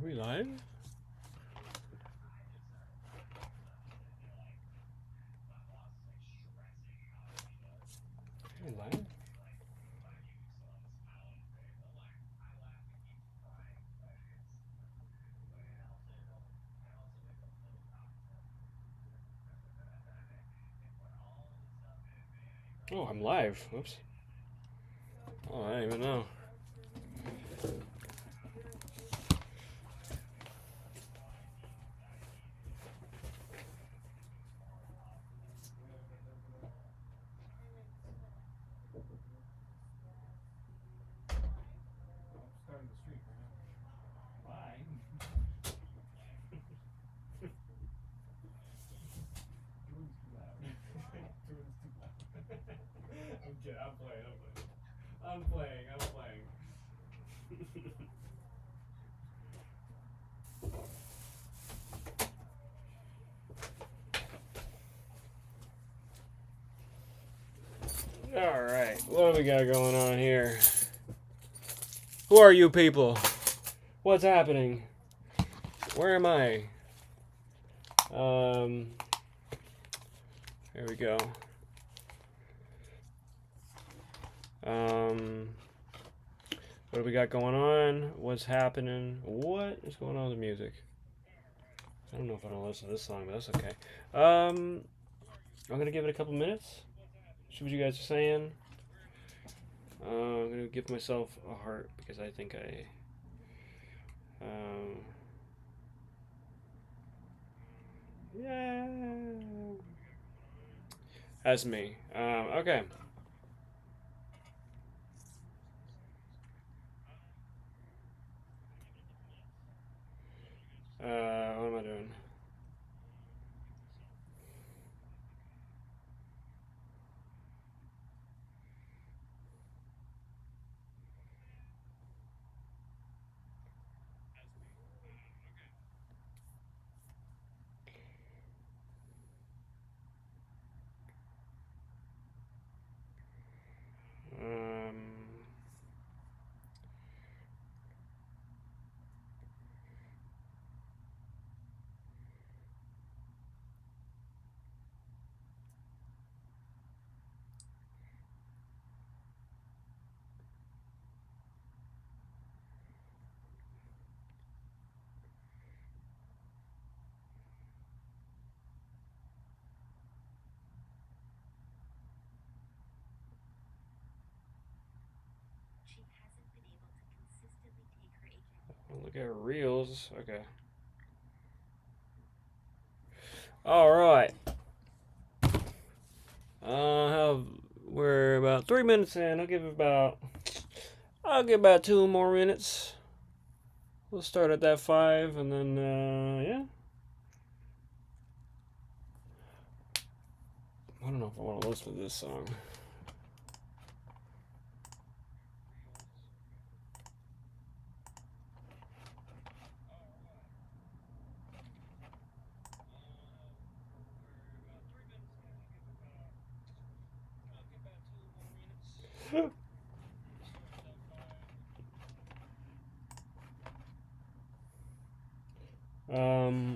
Are we live? Are we live? Oh, I'm live. Whoops. Oh, I didn't even know. I'm playing. All right, what do we got going on here? Who are you people? What's happening? Where am I? There we go. What do we got going on? What's happening? What is going on with the music? I don't know if I don't listen to this song, but that's okay. I'm gonna give it a couple minutes. See what you guys are saying. I'm gonna give myself a heart because I think yeah, that's me. Okay. What am I doing? Um, look at reels. Okay. All right. We're about 3 minutes in. I'll give about 2 more minutes. We'll start at that 5, and then yeah. I don't know if I want to listen to this song.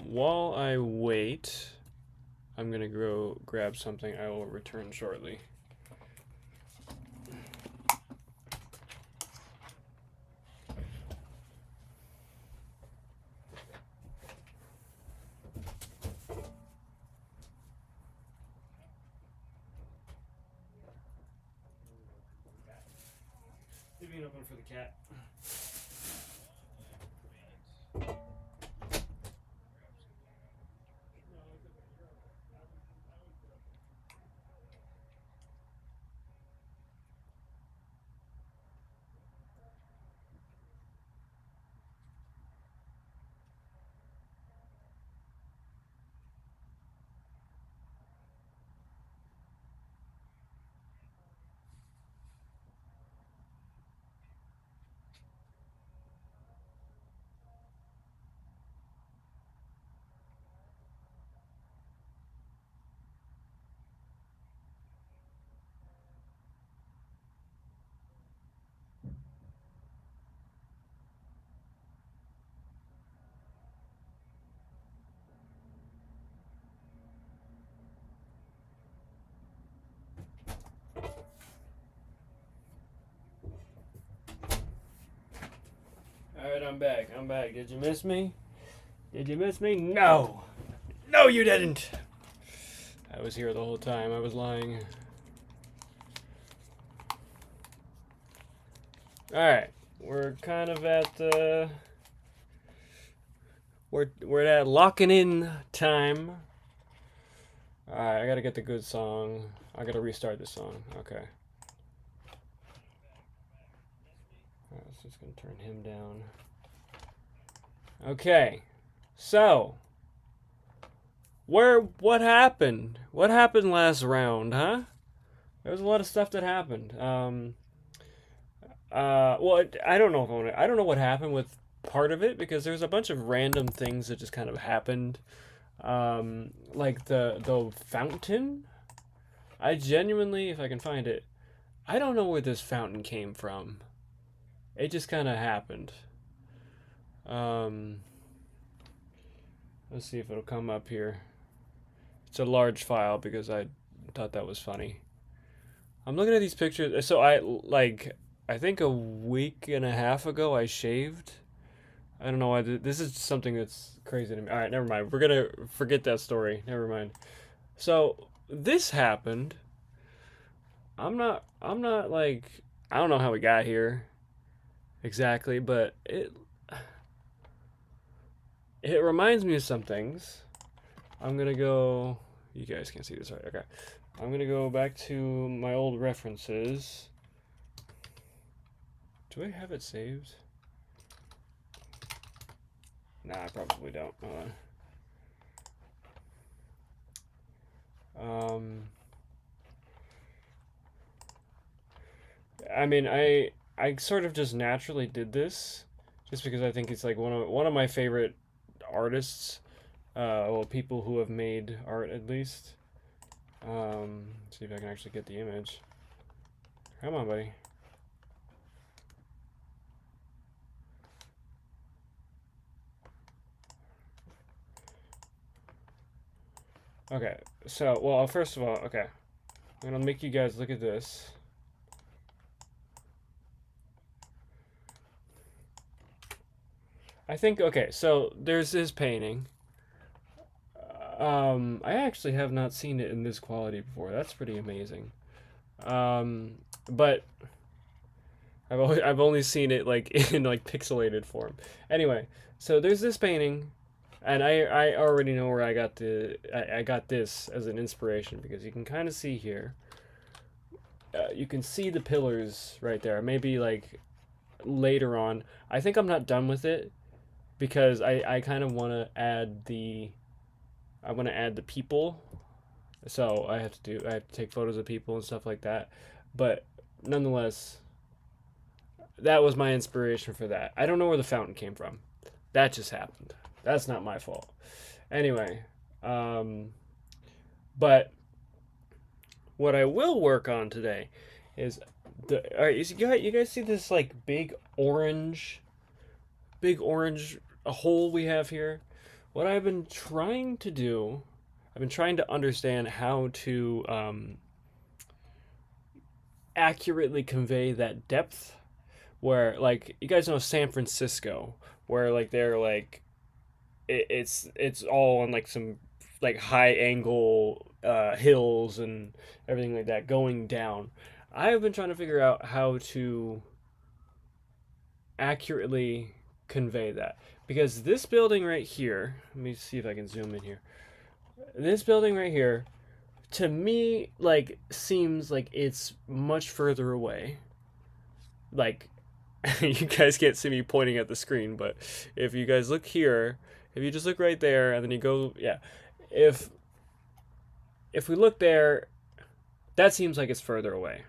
While I wait, I'm gonna go grab something. I will return shortly. Leaving it open for the cat. I'm back. I'm back. Did you miss me? Did you miss me? No. No, you didn't. I was here the whole time. I was lying. Alright. We're kind of at the... We're at locking in time. Alright, I gotta get the good song. I gotta restart this song. Okay. Alright, let's just gonna turn him down. Okay. So, what happened? What happened last round, huh? There was a lot of stuff that happened. Well, I don't know if I don't know what happened with part of it because there's a bunch of random things that just kind of happened. Like the fountain. I genuinely, if I can find it, I don't know where this fountain came from. It just kind of happened. Let's see if it'll come up here. It's a large file because I thought that was funny. I'm looking at these pictures. So I think a week and a half ago I shaved. I don't know why. This is something that's crazy to me. All right, never mind. We're gonna forget that story. Never mind. So this happened. I'm not like, I don't know how we got here exactly, but it reminds me of some things. I'm gonna go. You guys can't see this, right? Okay. I'm gonna go back to my old references. Do I have it saved? Nah, I probably don't. I mean, I sort of just naturally did this, just because I think it's like one of my favorite artists. Well, people who have made art at least. See if I can actually get the image. Come on, buddy. Okay, so, well, first of all, okay. I'm gonna make you guys look at this. I think, okay, so there's his painting. I actually have not seen it in this quality before. That's pretty amazing. But I've only seen it like in like pixelated form. Anyway, so there's this painting, and I already know where I got I got this as an inspiration because you can kind of see here. You can see the pillars right there. Maybe like later on. I think I'm not done with it because I kind of want to add the people. So I have to take photos of people and stuff like that. But nonetheless, that was my inspiration for that. I don't know where the fountain came from. That just happened. That's not my fault. Anyway, but what I will work on today is all right, you guys see this like big orange hole we have here? What I've been trying to do, I've been trying to understand how to accurately convey that depth where, like, you guys know San Francisco, where like they're like it's all on like some like high angle hills and everything like that going down. I've been trying to figure out how to accurately convey that because this building right here, let me see if I can zoom in here. This building right here, to me, like, seems like it's much further away. Like, you guys can't see me pointing at the screen, but if you guys look here, if you just look right there and then you go, yeah, if we look there, that seems like it's further away.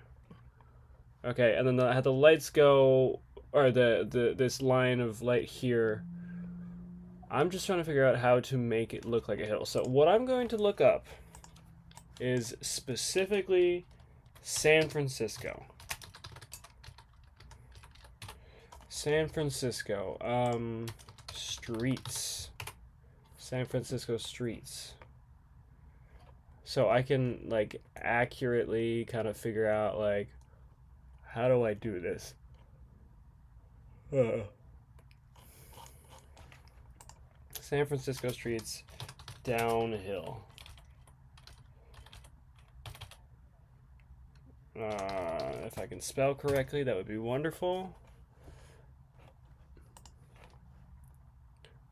Okay, and then the lights go, or this line of light here. I'm just trying to figure out how to make it look like a hill. So what I'm going to look up is specifically San Francisco. San Francisco, streets. San Francisco streets. So I can like accurately kind of figure out like, how do I do this? San Francisco streets downhill. If I can spell correctly, that would be wonderful.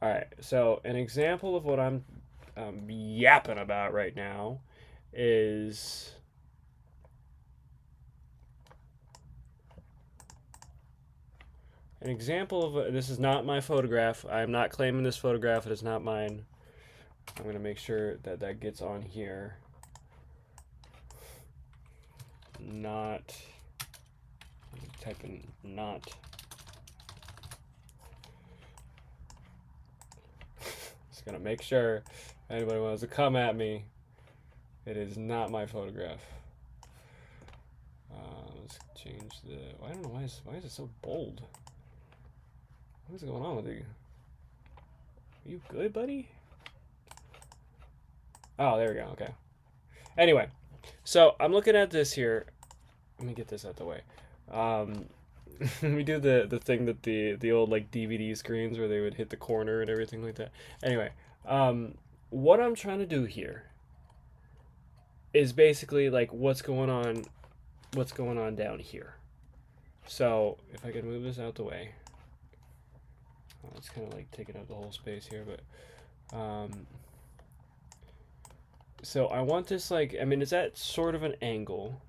All right, so an example of what I'm yapping about right now is an example of this is not my photograph. I'm not claiming this photograph. It is not mine. I'm going to make sure that that gets on here. Not, type in not. Just going to make sure if anybody wants to come at me, it is not my photograph. Let's change the, I don't know, why is it so bold? What is going on with you? Are you good, buddy? Oh, there we go. Okay. Anyway, so I'm looking at this here. Let me get this out the way. We do the thing that the old like DVD screens where they would hit the corner and everything like that. Anyway, what I'm trying to do here is basically like what's going on down here. So if I can move this out the way, it's kind of like taking up the whole space here, but so I want this like, I mean, it's at sort of an angle,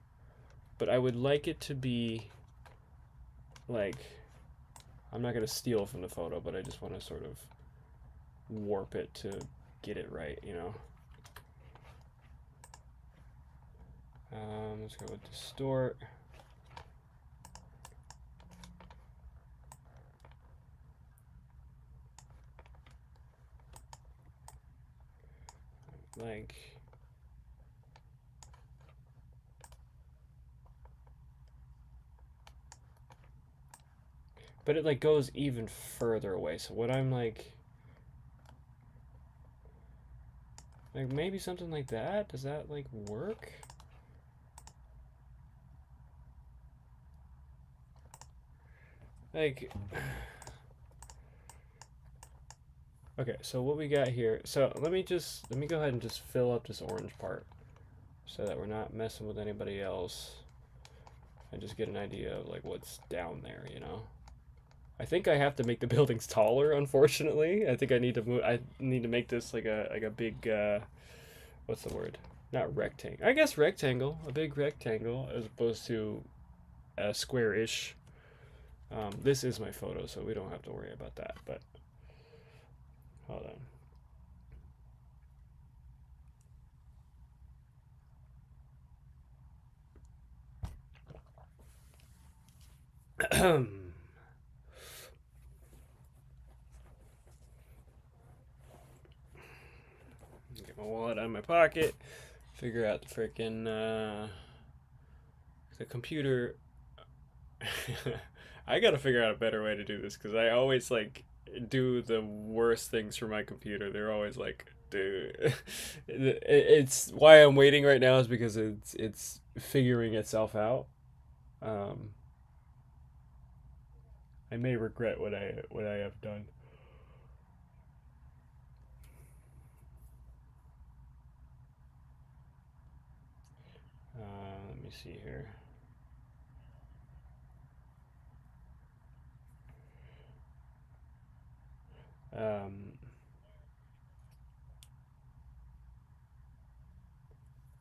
but I would like it to be like, I'm not going to steal from the photo, but I just want to sort of warp it to get it right, you know. Let's go with distort. Like, but it like goes even further away. So what I'm like maybe something like that. Does that like work? Like, okay, so what we got here, so let me go ahead and just fill up this orange part so that we're not messing with anybody else and just get an idea of like what's down there, you know. I think I have to make the buildings taller, unfortunately. I think I need to make this like a big what's the word? Not rectangle. I guess rectangle, a big rectangle as opposed to a square-ish. This is my photo, so we don't have to worry about that, but hold on. Get my wallet out of my pocket, figure out the freaking the computer. I gotta figure out a better way to do this because I always like do the worst things for my computer. They're always like, dude, it's why I'm waiting right now is because it's figuring itself out. I may regret what I have done. Let me see here.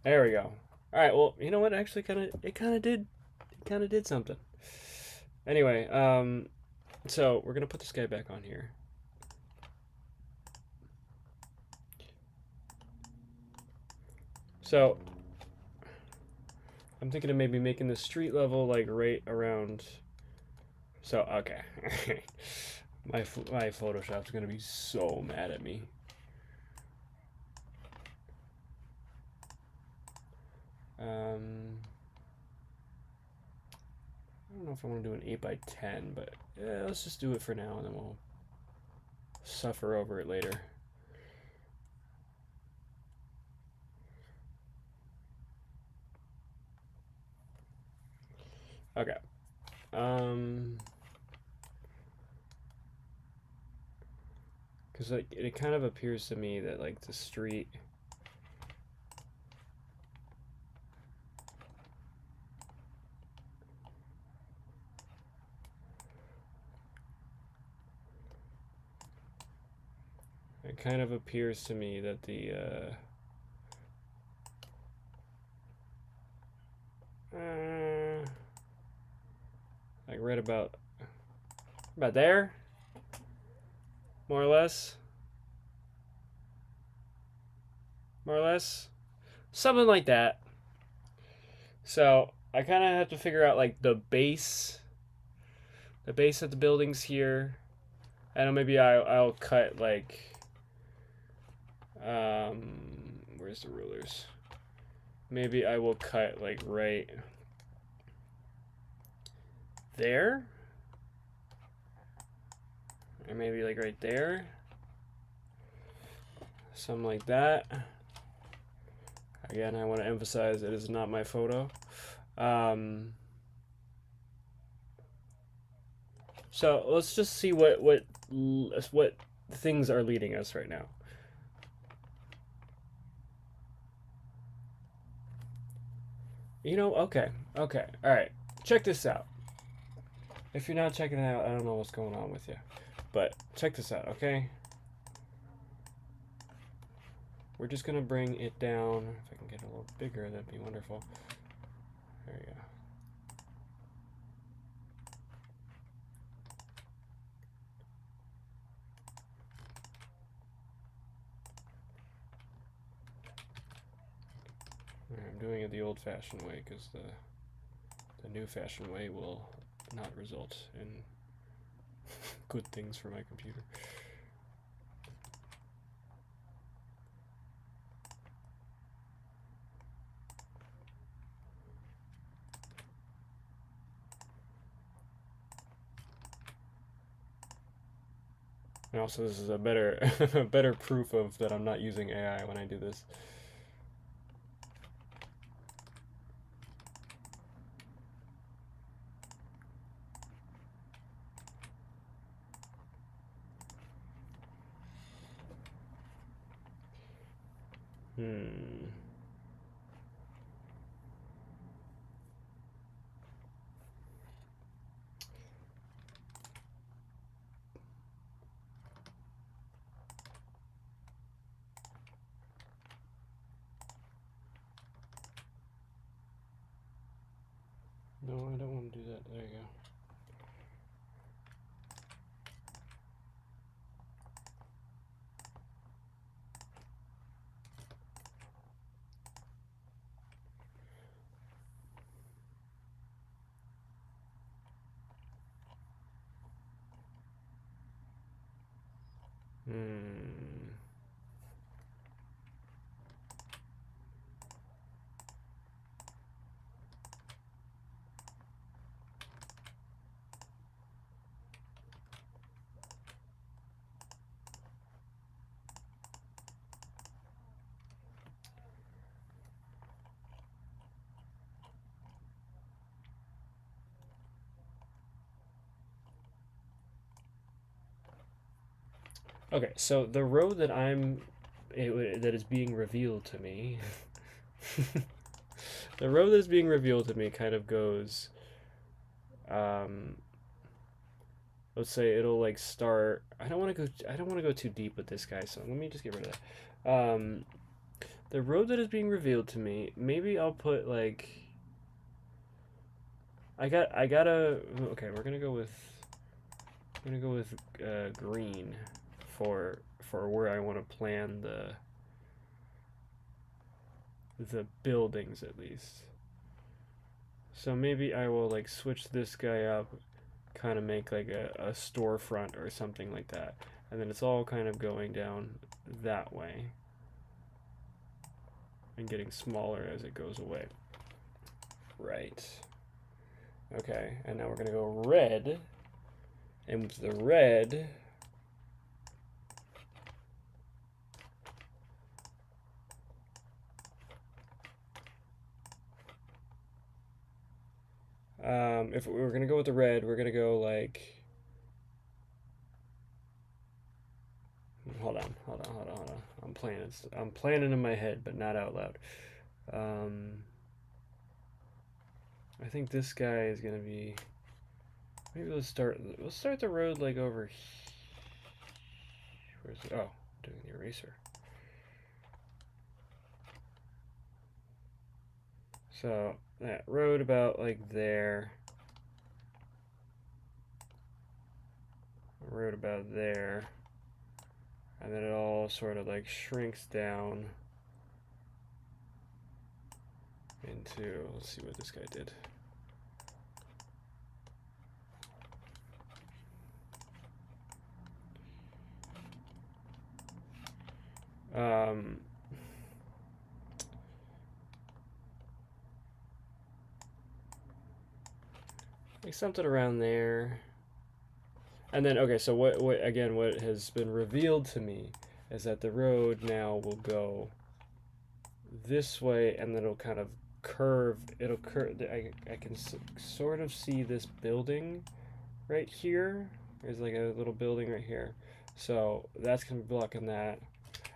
There we go. All right. Well, you know what? Actually, it kind of did something. Anyway, so we're gonna put this guy back on here. So I'm thinking of maybe making the street level like right around. So okay, my Photoshop's gonna be so mad at me. I don't know if I want to do an 8x10, but yeah, let's just do it for now, and then we'll suffer over it later. Okay. Because like it kind of appears to me that like the street. It kind of appears to me that the like right about there, more or less, something like that. So I kind of have to figure out like the base of the buildings here. I don't know, maybe I'll cut like where's the rulers? Maybe I will cut like right there, or maybe like right there, something like that. Again, I want to emphasize it is not my photo. So let's just see what things are leading us right now. You know, okay, all right. Check this out. If you're not checking it out, I don't know what's going on with you, but check this out, okay? We're just gonna bring it down. If I can get it a little bigger, that'd be wonderful. There you go. I'm doing it the old-fashioned way because the new-fashioned way will not result in good things for my computer. And also, this is a better better proof of that I'm not using AI when I do this. No, I don't want to do that. There you go. Okay, so the road that that is being revealed to me, the road that is being revealed to me kind of goes, let's say it'll like start. I don't want to go too deep with this guy, so let me just get rid of that. The road that is being revealed to me, maybe I'll put like. Okay, we're gonna go with green for where I want to plan the buildings at least. So maybe I will like switch this guy up, kind of make like a storefront or something like that, and then it's all kind of going down that way and getting smaller as it goes away. Right. Okay, and now we're gonna go red, and with the red, if we're gonna go with the red, we're gonna go like, hold on. I'm playing it in my head, but not out loud. I think this guy is gonna be. Maybe let's start the road like over here. Where's it? Oh, I'm doing the eraser. So that road about like there. A road about there. And then it all sort of like shrinks down into, let's see what this guy did. Like something around there. And then, okay, so what has been revealed to me is that the road now will go this way, and then it'll kind of curve. It'll curve. I can sort of see this building right here. There's like a little building right here. So that's going to be blocking that.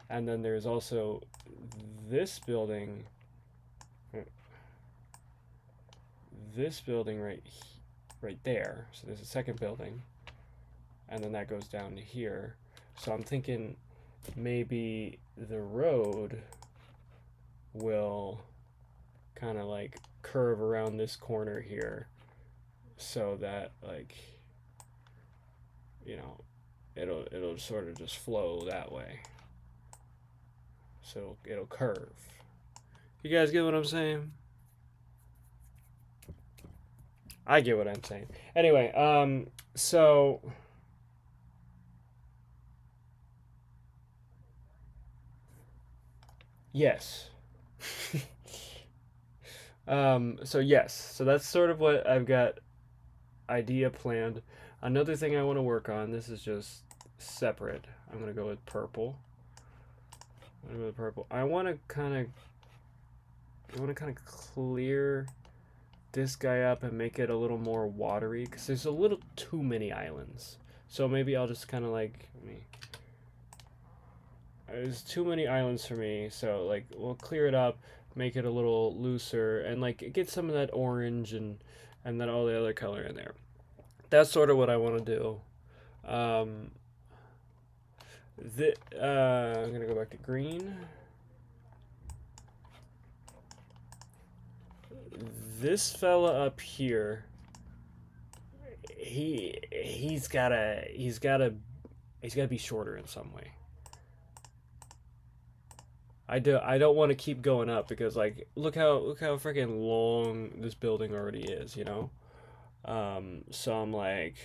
And then there's also this building. This building right there. So there's a second building. And then that goes down to here. So I'm thinking maybe the road will kind of like curve around this corner here so that, like, you know, it'll sort of just flow that way. So it'll curve. You guys get what I'm saying? I get what I'm saying. Anyway, so yes. So that's sort of what I've got idea planned. Another thing I want to work on, this is just separate. I'm going to go with purple. I want to kind of clear this guy up and make it a little more watery, because there's a little too many islands. So maybe I'll just kind of like, there's too many islands for me, so like we'll clear it up, make it a little looser, and like get some of that orange and then all the other color in there. That's sort of what I want to do. I'm gonna go back to green. This fella up here, he's gotta be shorter in some way. I don't want to keep going up, because like look how freaking long this building already is, you know. So I'm like,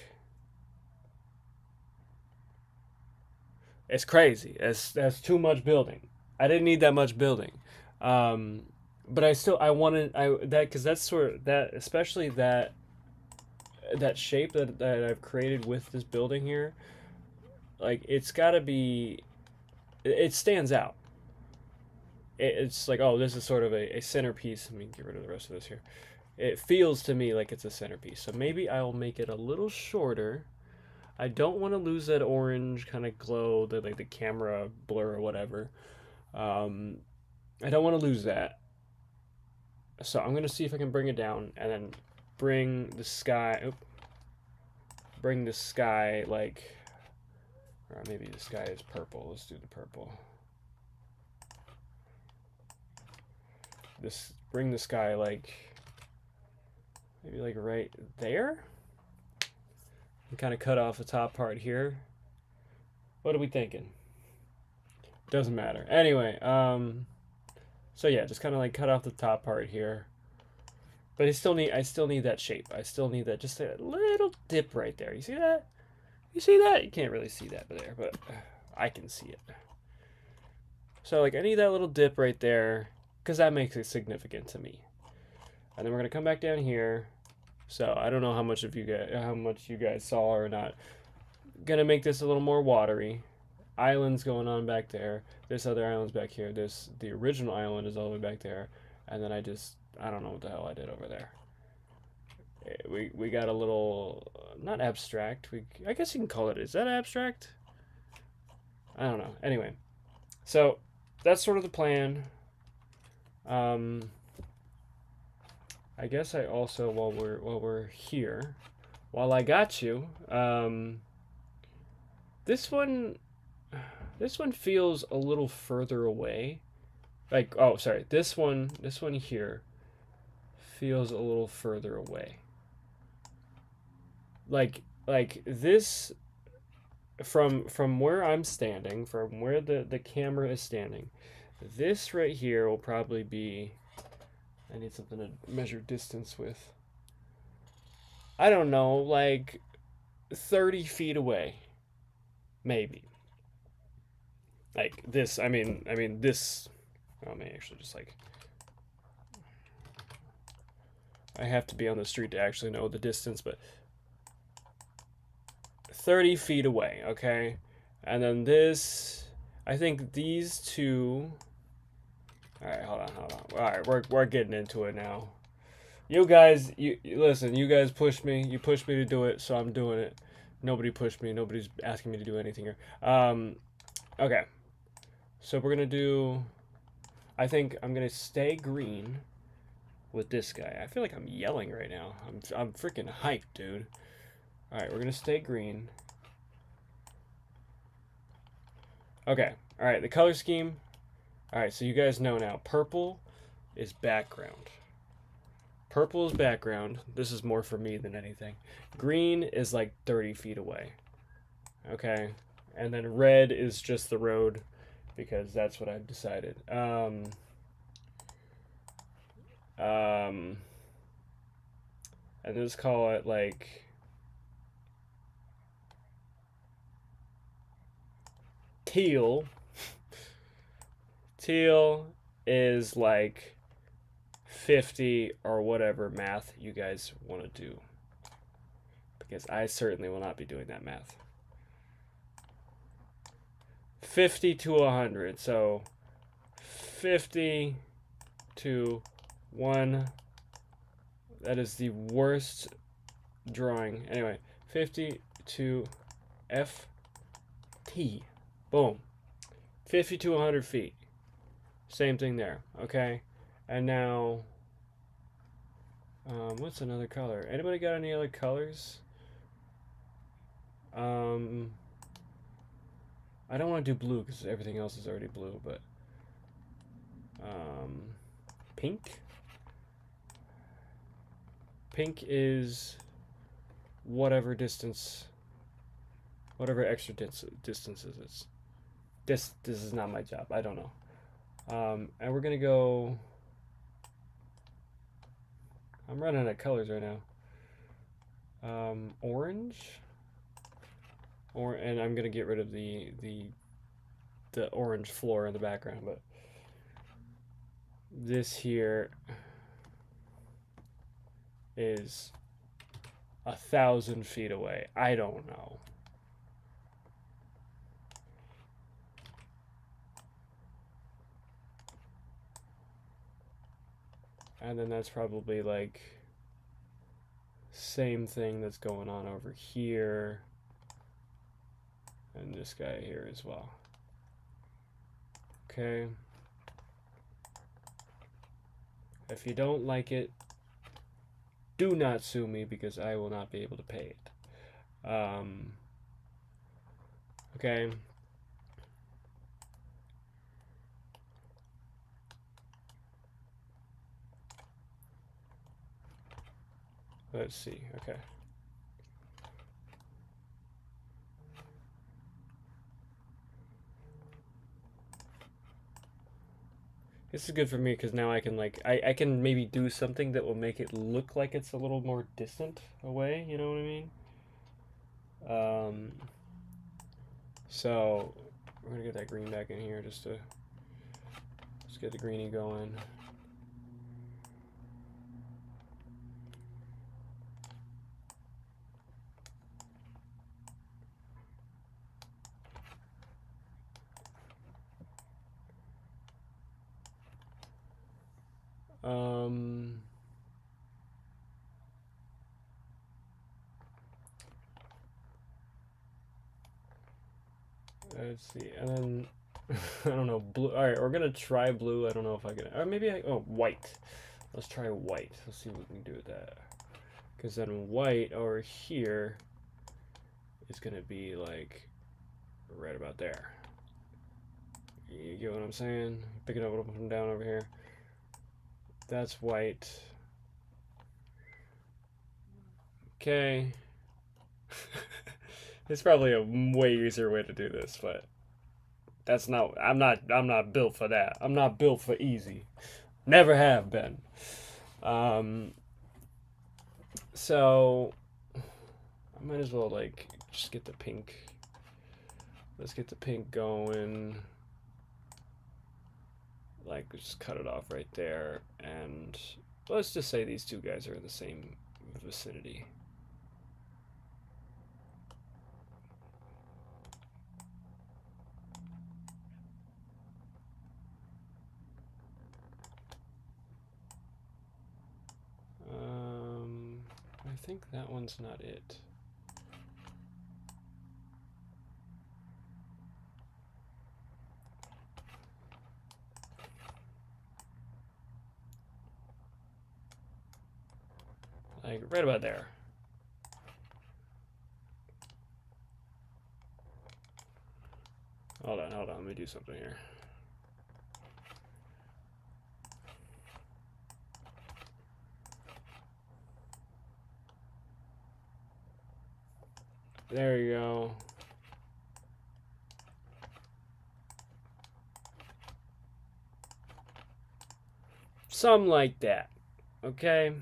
it's crazy. That's too much building. I didn't need that much building. But I wanted because that's sort of that, especially that shape that I've created with this building here. Like it's got to be, it stands out. It's like, oh, this is sort of a centerpiece. Let me get rid of the rest of this here. It feels to me like it's a centerpiece. So maybe I'll make it a little shorter. I don't want to lose that orange kind of glow, that like the camera blur or whatever. I don't want to lose that. So I'm gonna see if I can bring it down, and then bring the sky. Bring the sky like, or maybe the sky is purple. Let's do the purple. Bring the sky like maybe like right there. And kind of cut off the top part here. What are we thinking? Doesn't matter. Anyway, so yeah, just kind of like cut off the top part here. But I still need that shape. I still need that, just a little dip right there. You see that? You see that? You can't really see that there, but I can see it. So like I need that little dip right there, because that makes it significant to me. And then we're gonna come back down here. So I don't know how much you guys saw or not. Gonna make this a little more watery. Islands going on back there. This other island's back here. The original island is all the way back there. And then I don't know what the hell I did over there. We got a little, not abstract. I guess you can call it. Is that abstract? I don't know. Anyway, so that's sort of the plan. Um, I guess I also while we're here, while I got you, this one this one feels a little further away. Like, oh, sorry, this one here feels a little further away. Like this from where I'm standing, from where the camera is standing, this right here will probably be. I need something to measure distance with. I don't know, like 30 feet away, maybe. Like this. I mean this. Oh, may actually just like. I have to be on the street to actually know the distance, but 30 feet away, okay? And then this, I think these two. All right, hold on. All right, we're getting into it now. You guys, you listen. You guys pushed me. You pushed me to do it, so I'm doing it. Nobody pushed me. Nobody's asking me to do anything here. Okay. So we're gonna do. I think I'm gonna stay green with this guy. I feel like I'm yelling right now. I'm freaking hyped, dude. All right, we're gonna stay green. Okay. All right, the color scheme. All right, so you guys know now. Purple is background. Purple is background. This is more for me than anything. Green is like 30 feet away. Okay. And then red is just the road because that's what I've decided. And let's call it like teal. Teal is like 50 or whatever math you guys want to do. Because I certainly will not be doing that math. 50 to 100. So 50 to 1. That is the worst drawing. Anyway, 50 to FT. Boom. 50 to 100 feet. Same thing there. Okay. And now, what's another color? Anybody got any other colors? I don't want to do blue because everything else is already blue, but pink. Pink is whatever distance, whatever extra distances it's. This is not my job. I don't know. And we're gonna go. I'm running out of colors right now. Orange. And I'm gonna get rid of the orange floor in the background, but this here is 1,000 feet away. I don't know. And then that's probably like same thing that's going on over here. And this guy here as well. Okay. If you don't like it, do not sue me because I will not be able to pay it. Okay. Let's see. Okay. This is good for me because now I can like I can maybe do something that will make it look like it's a little more distant away, you know what I mean? So we're gonna get that green back in here just to get the greenie going. let's see, and then I don't know, blue. All right, we're gonna try blue. I don't know if I can, or maybe white. Let's try white. Let's see what we can do with that. Because then white over here is gonna be like right about there. You get what I'm saying? Pick it up and down over here. That's white. Okay. It's probably a way easier way to do this, but that's not. I'm not built for that. I'm not built for easy. Never have been. So I might as well like just get the pink. Let's get the pink going. Like just cut it off right there, and let's just say these two guys are in the same vicinity. I think that one's not it. Like right about there. Hold on, let me do something here. There you go. Something like that. Okay.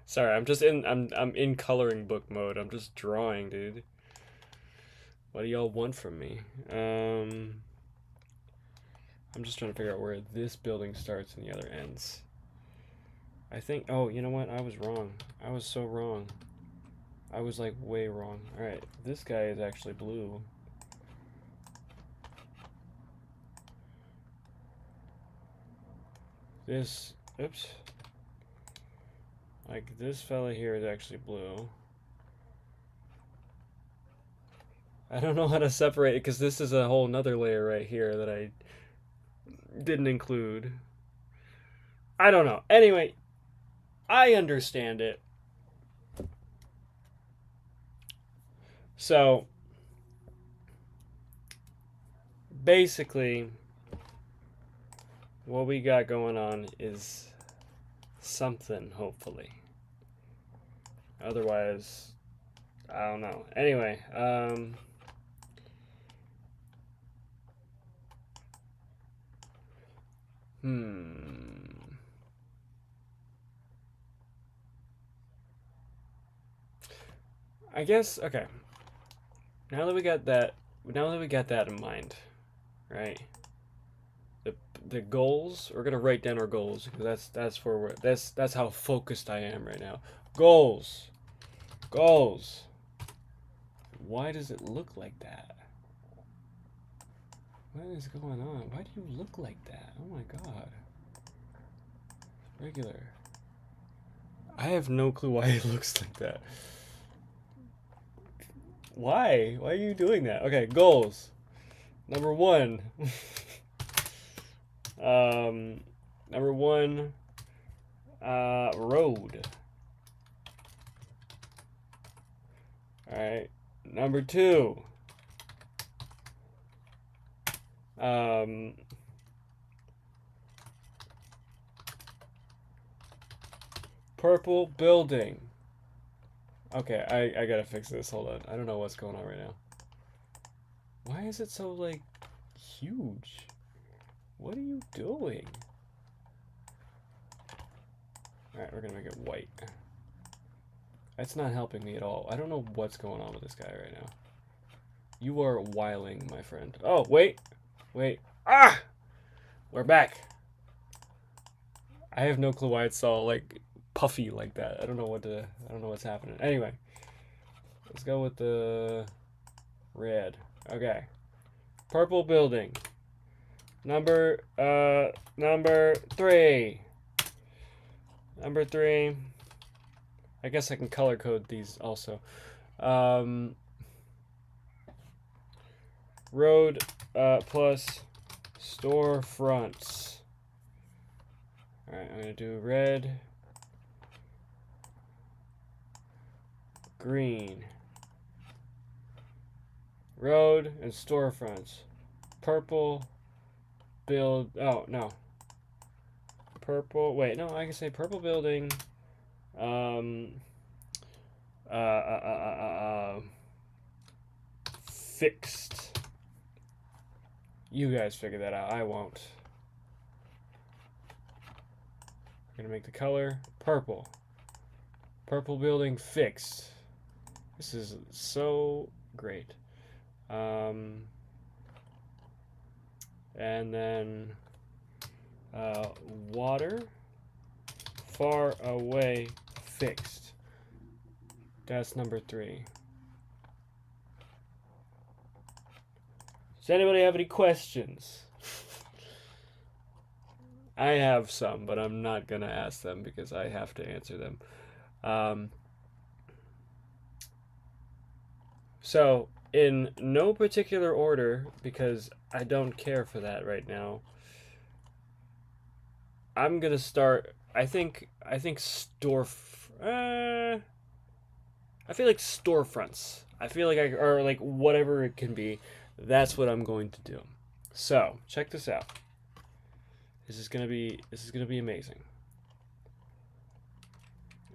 Sorry, I'm in coloring book mode. I'm just drawing, dude. What do y'all want from me? I'm just trying to figure out where this building starts and the other ends. I think, oh, you know what? I was wrong. I was so wrong. I was like way wrong. Alright, this guy is actually blue. This, oops. Like this fella here is actually blue. I don't know how to separate it because this is a whole nother layer right here that I didn't include. I don't know. Anyway, I understand it. So, basically, what we got going on is something, hopefully. Otherwise, I don't know. Anyway, I guess, okay. Now that we got that in mind, right? The goals, we're gonna write down our goals because that's where we're that's how focused I am right now. Goals. Why does it look like that? What is going on? Why do you look like that? Oh my god. Regular. I have no clue why it looks like that. Why? Why are you doing that? Okay, goals. Number one. Number one, road. Alright. Number two. Purple building. Okay, I gotta fix this. Hold on. I don't know what's going on right now. Why is it so, like, huge? What are you doing? Alright, we're gonna make it white. That's not helping me at all. I don't know what's going on with this guy right now. You are wiling, my friend. Oh, wait. Wait. Ah! We're back. I have no clue why it's all like puffy like that. I don't know what's happening. Anyway, let's go with the red. Okay. Purple building. Number 3. Number 3. I guess I can color code these also. Road plus storefronts. Alright, I'm gonna do red, green, road and storefronts. Purple build. Oh no. Purple. Wait, no. I can say purple building. Fixed. You guys figure that out. I won't. I'm gonna make the color purple. Purple building fixed. This is so great. And then water far away fixed. That's number 3. Does anybody have any questions? I have some, but I'm not gonna ask them because I have to answer them. So, in no particular order, because I don't care for that right now, I'm gonna start. I think I feel like storefronts. I feel like or like whatever it can be. That's what I'm going to do. So check this out. This is gonna be amazing.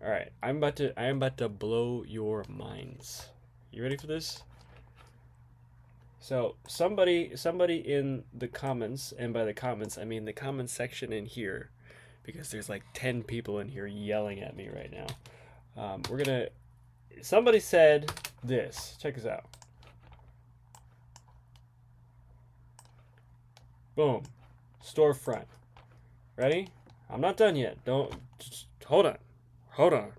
All right, I am about to blow your minds. You ready for this? So somebody in the comments, and by the comments I mean the comment section in here, because there's like 10 people in here yelling at me right now. Somebody said this. Check this out. Boom. Storefront. Ready? I'm not done yet. Just hold on.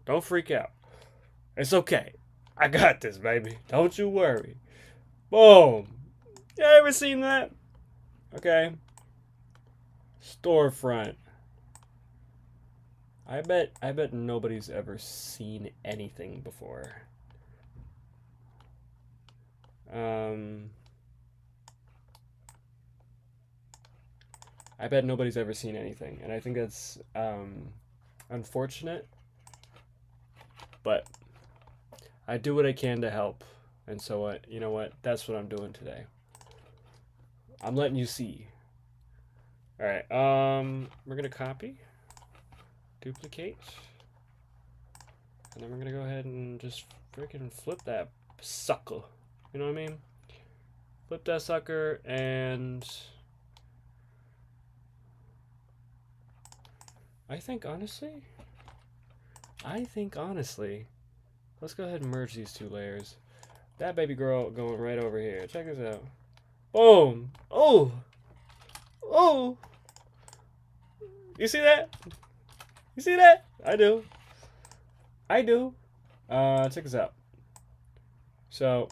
Don't freak out. It's okay. I got this, baby. Don't you worry. Boom. You ever seen that? Okay. Storefront. I bet nobody's ever seen anything before. I bet nobody's ever seen anything, and I think that's unfortunate, but I do what I can to help, and so you know what? That's what I'm doing today. I'm letting you see. All right, we're gonna copy, duplicate, and then we're gonna go ahead and just freaking flip that sucker. You know what I mean? Flip that sucker, and I think honestly, let's go ahead and merge these 2 layers. That baby girl going right over here. Check this out. Boom. Oh. Oh. You see that? You see that? I do. Check this out. So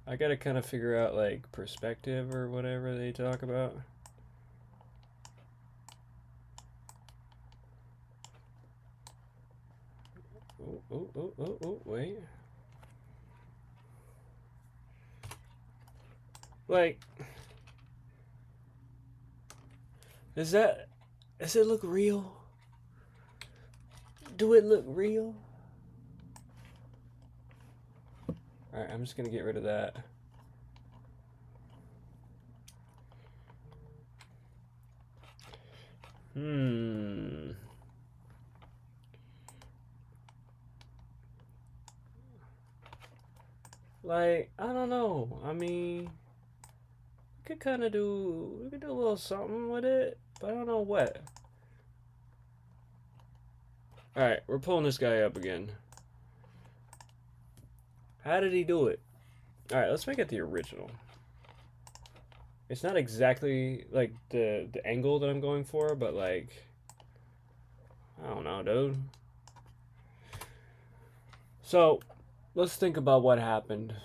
I gotta kind of figure out like perspective or whatever they talk about. Oh, wait. Like, does it look real? Do it look real? Alright, I'm just gonna get rid of that. Like, I don't know. I mean, we could do a little something with it, but I don't know what. Alright, we're pulling this guy up again. How did he do it? Alright, let's make it the original. It's not exactly like the angle that I'm going for, but like, I don't know, dude. So, let's think about what happened.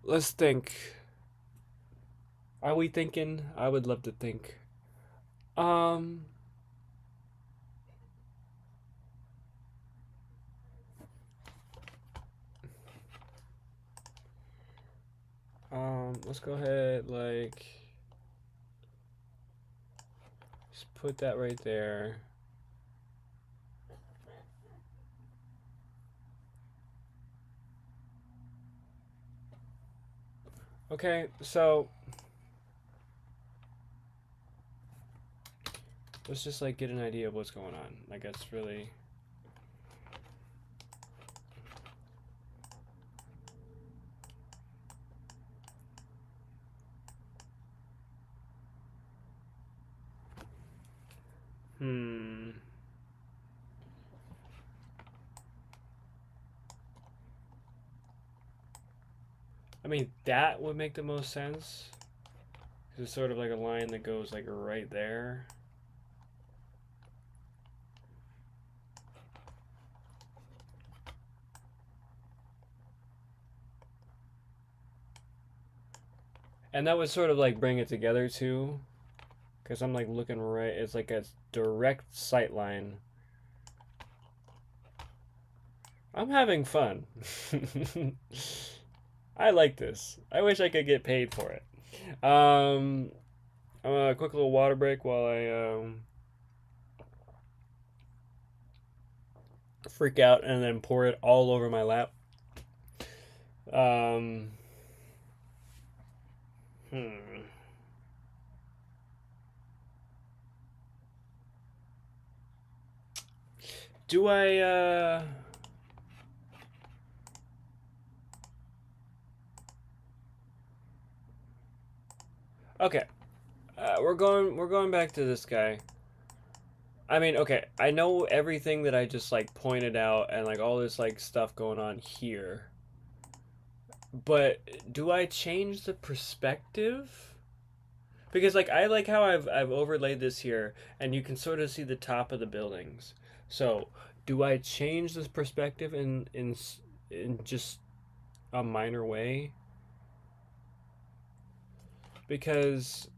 Let's think. Are we thinking? I would love to think. Um, let's go ahead, like, just put that right there. Okay, so let's just like get an idea of what's going on. Like that's really hmm. I mean, that would make the most sense. 'Cause it's sort of like a line that goes like right there. And that would sort of like bring it together too. Because I'm like looking right, it's like a direct sight line. I'm having fun. I like this. I wish I could get paid for it. A quick little water break while I freak out and then pour it all over my lap. Um, hmm. Do I Okay. We're going back to this guy. I mean, okay, I know everything that I just like pointed out and like all this like stuff going on here. But do I change the perspective? Because like I like how I've overlaid this here and you can sort of see the top of the buildings. So, do I change this perspective in just a minor way? Because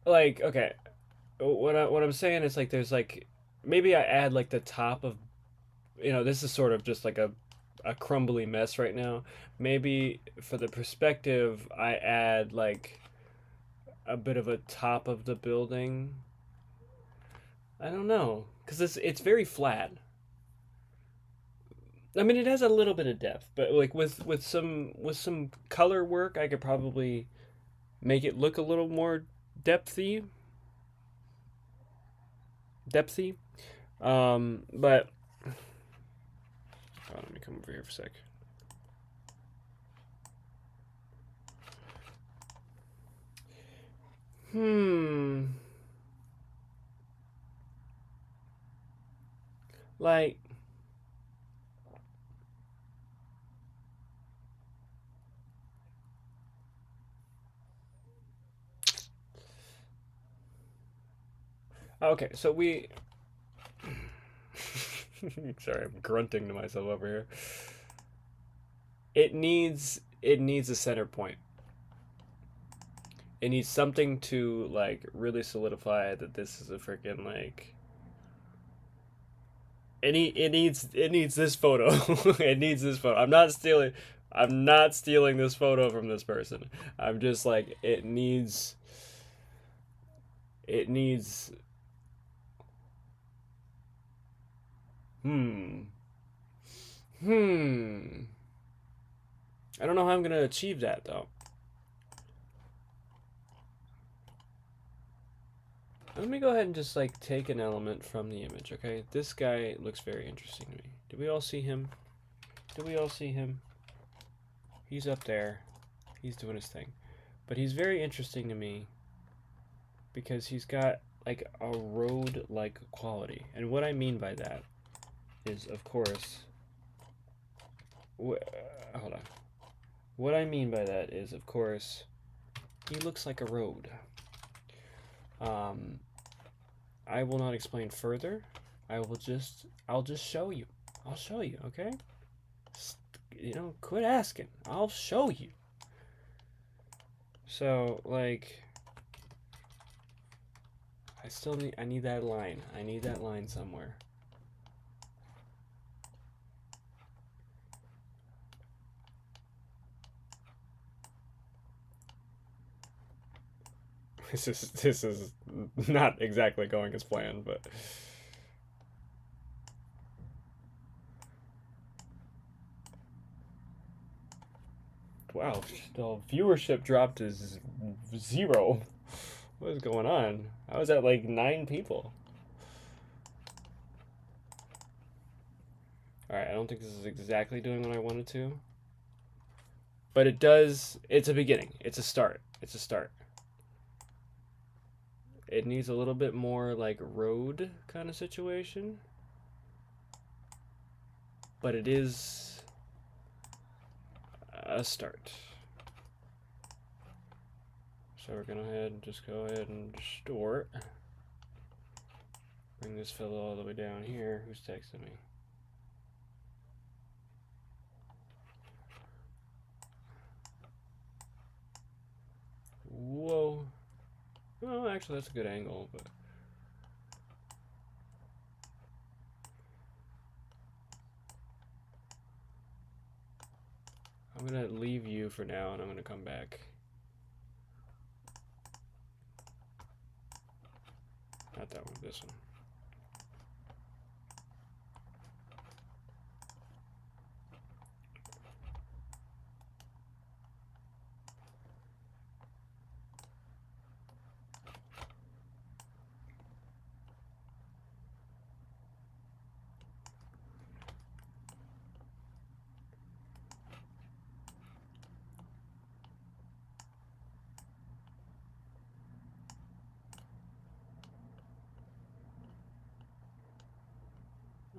like okay, what I'm saying is like there's like maybe I add like the top of this is sort of just like a crumbly mess right now. Maybe for the perspective I add like a bit of a top of the building. I don't know cuz it's very flat. I mean it has a little bit of depth, but like with some color work I could probably make it look a little more depthy. Depthy. But oh, let me come over here for a sec. Hmm. Like, okay, so we. Sorry, I'm grunting to myself over here. It needs a center point. It needs something to like really solidify that this is a freaking like. It needs this photo. It needs this photo. I'm not stealing this photo from this person. I'm just like it needs hmm hmm I don't know how I'm gonna achieve that though. Let me go ahead and just like take an element from the image, okay? This guy looks very interesting to me. Do we all see him? Do we all see him? He's up there. He's doing his thing. But he's very interesting to me because he's got like a road-like quality. And what I mean by that is, of course, hold on. What I mean by that is, of course, he looks like a road. I will not explain further. I'll just show you. I'll show you, okay? You know, quit asking. I'll show you. So, like, I need that line. I need that line somewhere. This is not exactly going as planned, but wow, the viewership dropped to 0. What is going on? I was at like 9 people. Alright, I don't think this is exactly doing what I wanted to. But it does, it's a beginning. It's a start. It's a start. It needs a little bit more like road kind of situation. But it is a start. So we're gonna just go ahead and store it. Bring this fellow all the way down here. Who's texting me? Whoa. Well, actually, that's a good angle, but I'm gonna leave you for now, and I'm gonna come back. Not that one, this one.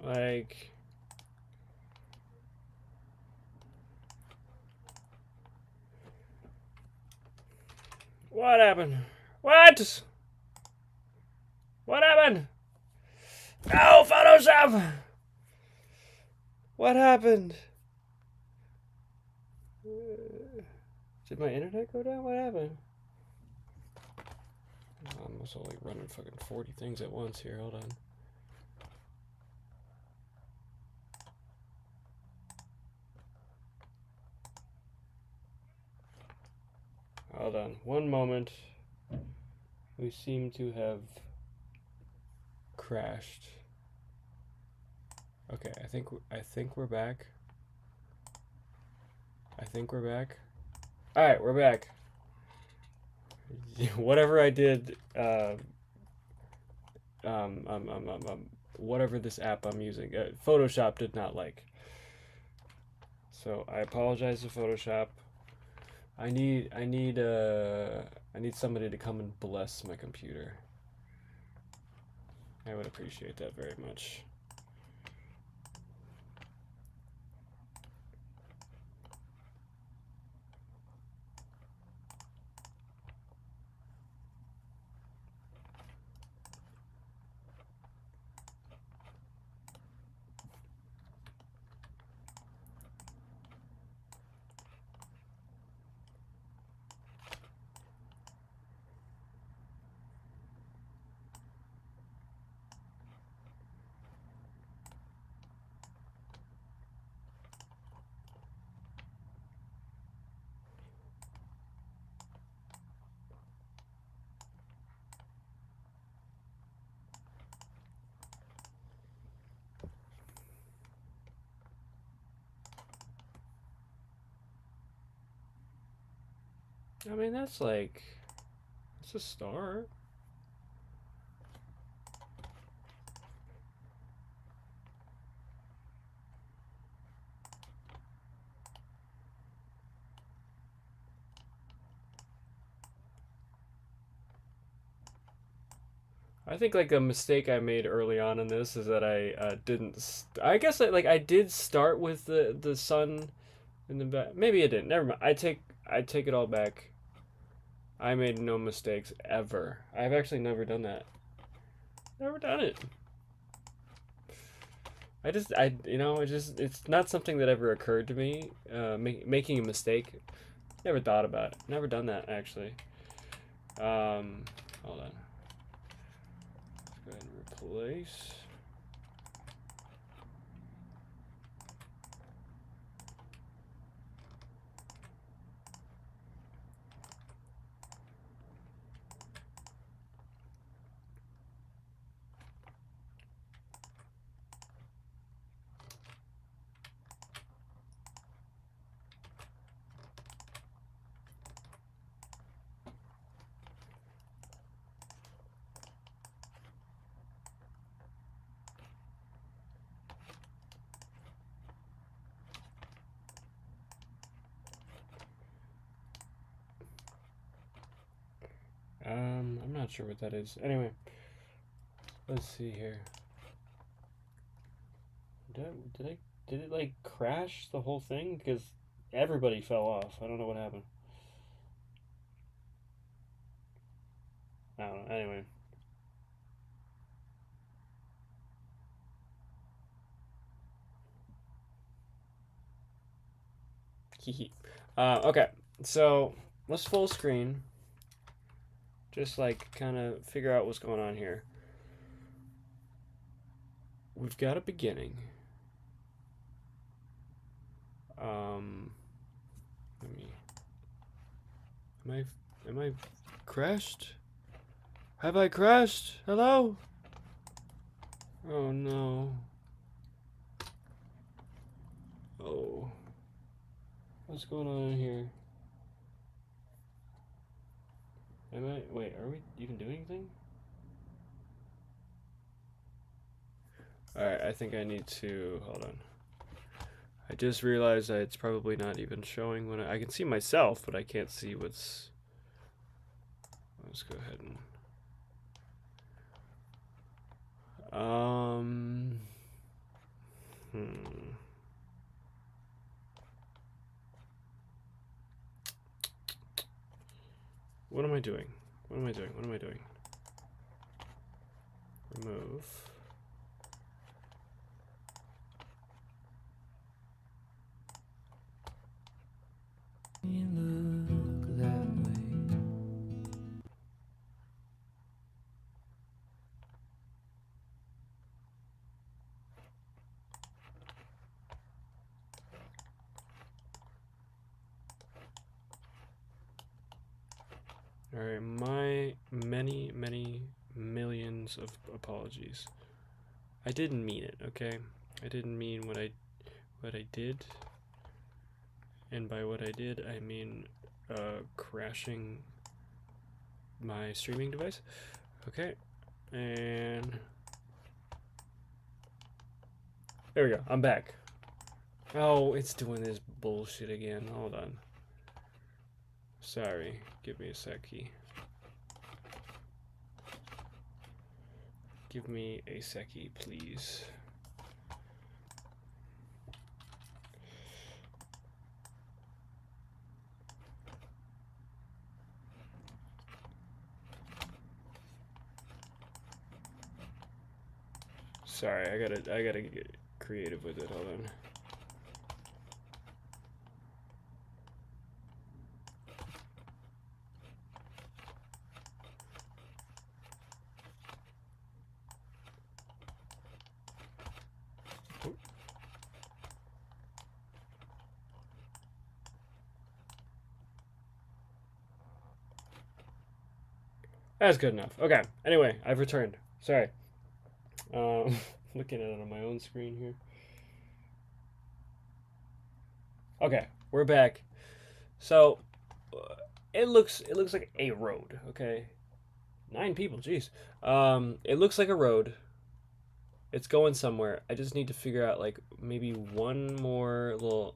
Like, what happened? What? What happened? No, Photoshop! What happened? Did my internet go down? What happened? I'm also like running fucking 40 things at once here. Hold on. Hold on. One moment. We seem to have crashed. Okay, I think we're back. I think we're back. All right, we're back. Whatever I did, whatever this app I'm using, Photoshop did not like. So I apologize to Photoshop. I need somebody to come and bless my computer. I would appreciate that very much. I mean, that's a start. I think like a mistake I made early on in this is that I didn't. I guess I did start with the sun in the back. Maybe I didn't. Never mind. I take it all back. I made no mistakes ever. I've actually never done that. Never done it. It's not something that ever occurred to me. Making a mistake. Never thought about it. Never done that actually. Hold on. Let's go ahead and replace. I'm not sure what that is. Anyway, let's see here. Did it like crash the whole thing? Because everybody fell off. I don't know what happened. I don't know. Anyway. Okay, so let's full screen. Just like kind of figure out what's going on here. We've got a beginning. Let me. Am I crashed? Have I crashed? Hello? Oh no. Oh. What's going on here? Wait, are we even doing anything? Alright, I think I need to, hold on. I just realized that it's probably not even showing when I can see myself, but I can't see what's, let's go ahead and, What am I doing? What am I doing? What am I doing? Remove. Look that way. Alright, my many millions of apologies. I didn't mean it, okay? I didn't mean what I did. And by what I did, I mean crashing my streaming device. Okay, and there we go. I'm back. Oh, it's doing this bullshit again. Hold on. Sorry. Give me a seckie. Give me a seckie, please. Sorry, I gotta get creative with it. Hold on. That's good enough. Okay. Anyway, I've returned. Sorry. Looking at it on my own screen here. Okay, we're back. So, it looks like a road. Okay, 9 people. Jeez. It looks like a road. It's going somewhere. I just need to figure out like maybe one more little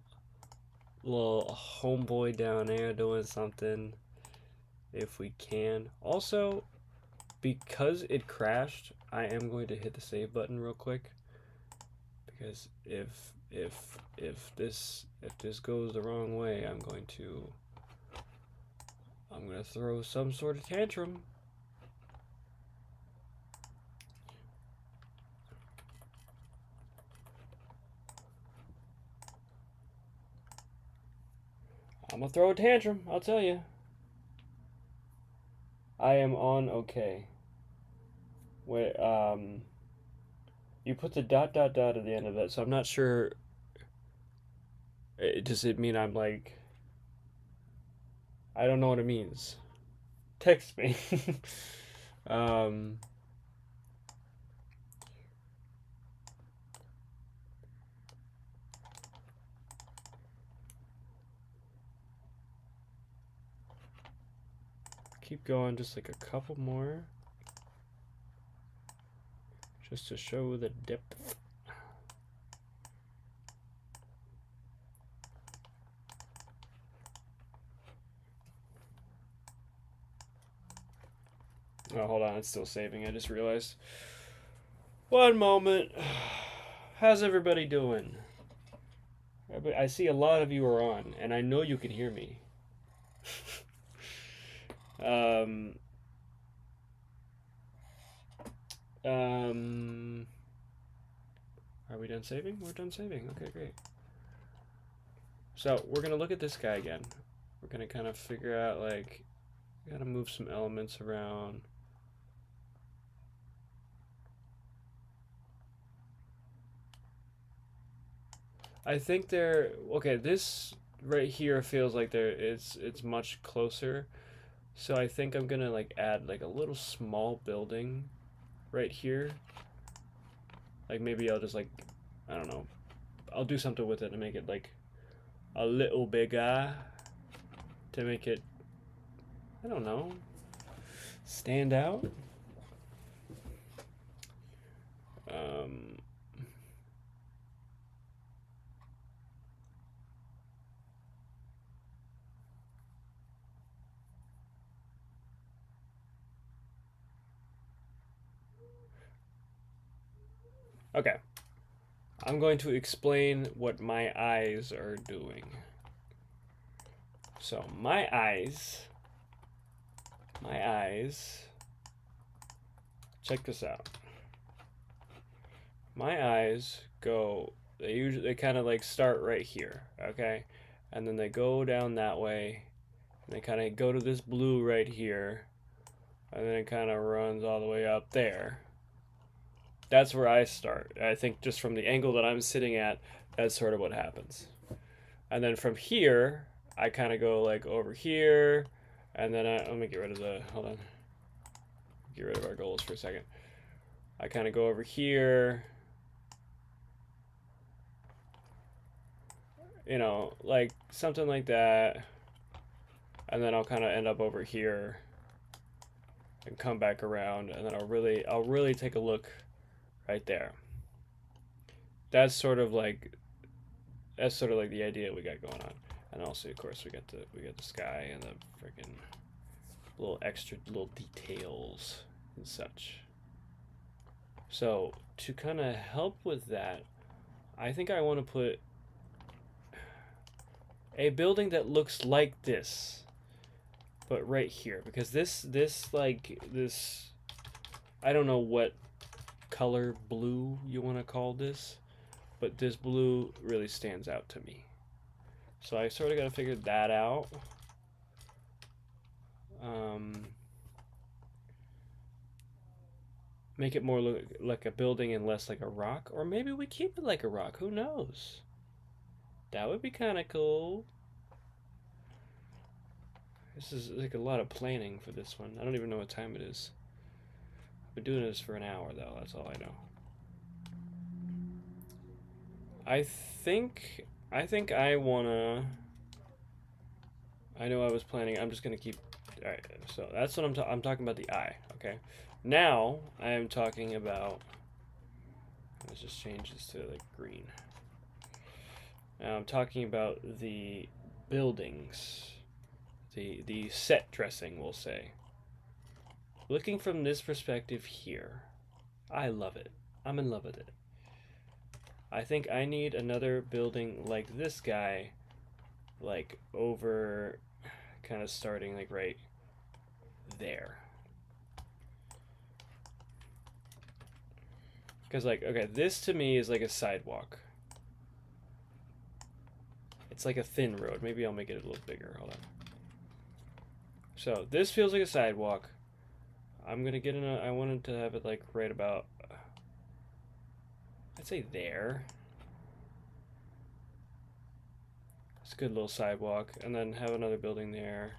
homeboy down there doing something, if we can. Also, because it crashed, I am going to hit the save button real quick, because if this goes the wrong way, I'm going to throw some sort of tantrum. I'm gonna throw a tantrum, I'll tell you. I am on okay. Wait, you put the dot dot dot at the end of it, so I'm not sure. Does it mean I'm like? I don't know what it means. Text me. um, keep going, just like a couple more, just to show the depth. Oh, hold on, it's still saving. I just realized. One moment. How's everybody doing? I see a lot of you are on, and I know you can hear me. um, are we done saving? We're done saving. Okay, great. So we're gonna look at this guy again. We're gonna kind of figure out, like, we gotta move some elements around. I think they're okay. This right here feels like it's much closer. So I think I'm gonna like add like a little small building right here. Like maybe I'll just like, I don't know, I'll do something with it to make it like a little bigger, to make it, I don't know, stand out. Um, okay, I'm going to explain what my eyes are doing. So my eyes, check this out. My eyes go, they kind of like start right here, okay? And then they go down that way, and they kind of go to this blue right here, and then it kind of runs all the way up there. That's where I start. I think just from the angle that I'm sitting at, that's sort of what happens. And then from here, I kind of go like over here, and then let me get rid of the, hold on. Get rid of our goals for a second. I kind of go over here, you know, like something like that, and then I'll kind of end up over here and come back around, and then I'll really take a look right there. That's sort of like the idea we got going on. And also, of course, we got the sky and the freaking little extra little details and such. So to kind of help with that, I think I want to put a building that looks like this, but right here, because this I don't know what color blue you want to call this, but this blue really stands out to me. So I sort of got to figure that out. Make it more look like a building and less like a rock, or maybe we keep it like a rock. Who knows? That would be kind of cool. This is like a lot of planning for this one. I don't even know what time it is. I've been doing this for an hour though. That's all I know. I think I wanna. I know I was planning. I'm just gonna keep. All right. So that's what I'm talking about, the eye. Okay. Now I am talking about. Let's just change this to like green. Now I'm talking about the buildings, the set dressing, we'll say. looking from this perspective here, I love it. I'm in love with it. I think I need another building like this guy, like over, kind of starting like right there. Because like, okay, this to me is like a sidewalk. It's like a thin road. Maybe I'll make it a little bigger. Hold on. So this feels like a sidewalk. I'm gonna get in a, I wanted to have it like right about, I'd say there. It's a good little sidewalk. And then have another building there.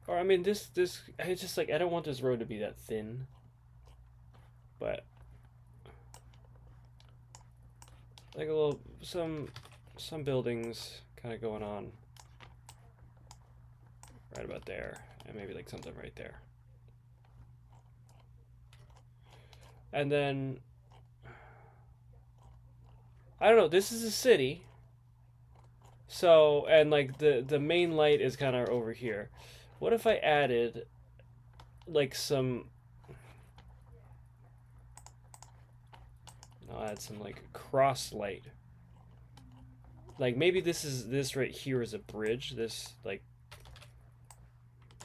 Or I mean this it's just like I don't want this road to be that thin. But like a little some buildings kind of going on right about there, and maybe like something right there. And then I don't know, this is a city. So, and like the main light is kind of over here. What if I added like some, I'll add some like cross light. Like maybe this right here is a bridge. This like,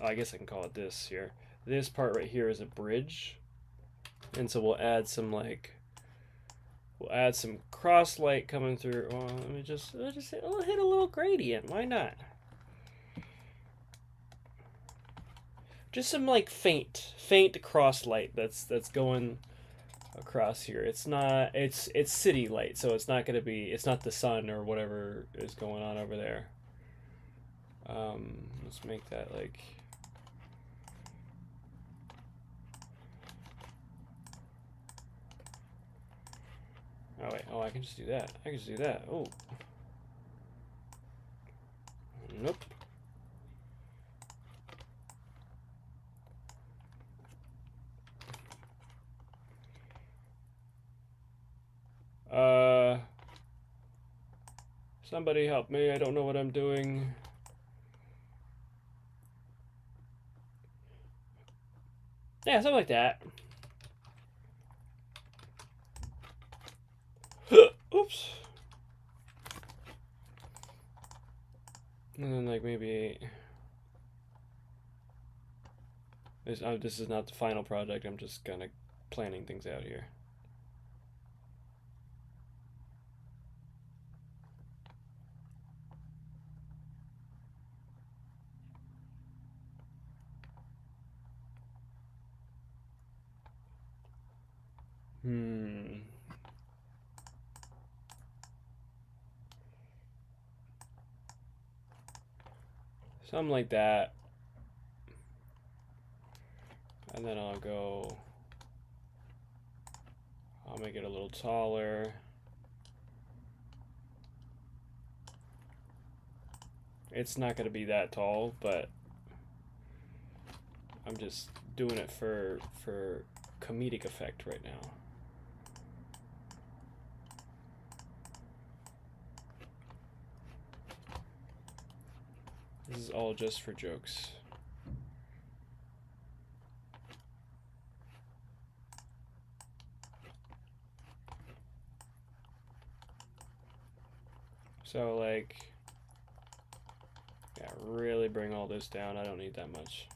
oh, I guess I can call it this here. This part right here is a bridge. And so we'll add some like, we'll add some cross light coming through. Well, let me just hit a little gradient. Why not? Just some like faint cross light that's going across here. It's not, it's city light, so it's not gonna be, it's not the sun or whatever is going on over there. Let's make that like, oh wait, oh I can just do that. I can just do that. Oh, nope. Somebody help me. I don't know what I'm doing. Yeah, something like that. Oops. And then like maybe this is not the final project. I'm just kind of planning things out here. Something like that. And then I'll make it a little taller. It's not going to be that tall, but I'm just doing it for comedic effect right now. This is all just for jokes. So like, yeah, really bring all this down. I don't need that much.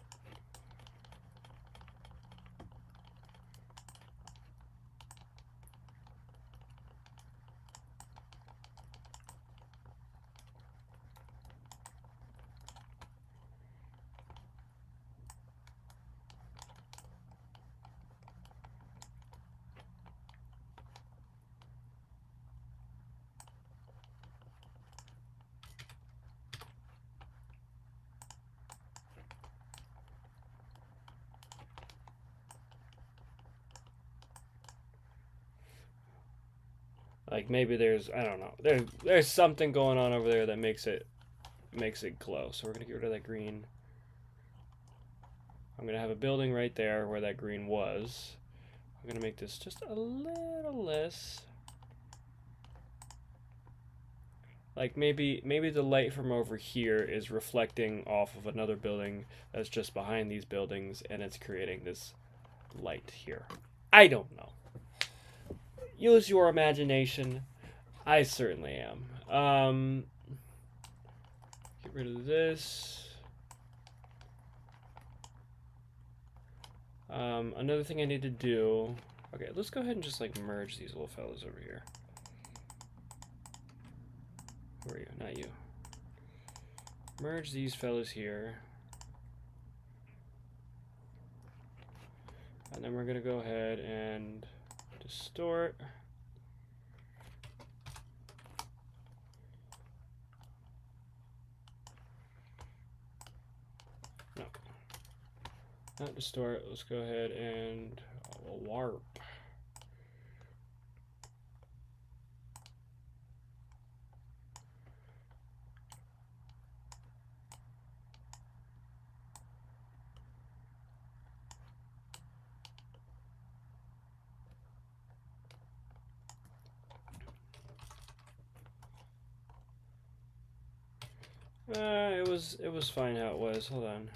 Like maybe there's, I don't know, there's something going on over there that makes it glow. So we're gonna get rid of that green. I'm gonna have a building right there where that green was. I'm gonna make this just a little less. Like maybe the light from over here is reflecting off of another building that's just behind these buildings, and it's creating this light here. I don't know. Use your imagination. I certainly am. Get rid of this. Another thing I need to do. Okay, let's go ahead and just like merge these little fellas over here. Who are you? Not you. Merge these fellas here. And then we're gonna go ahead and distort. No. Not distort. Let's go ahead and warp. It was fine how it was. Hold on.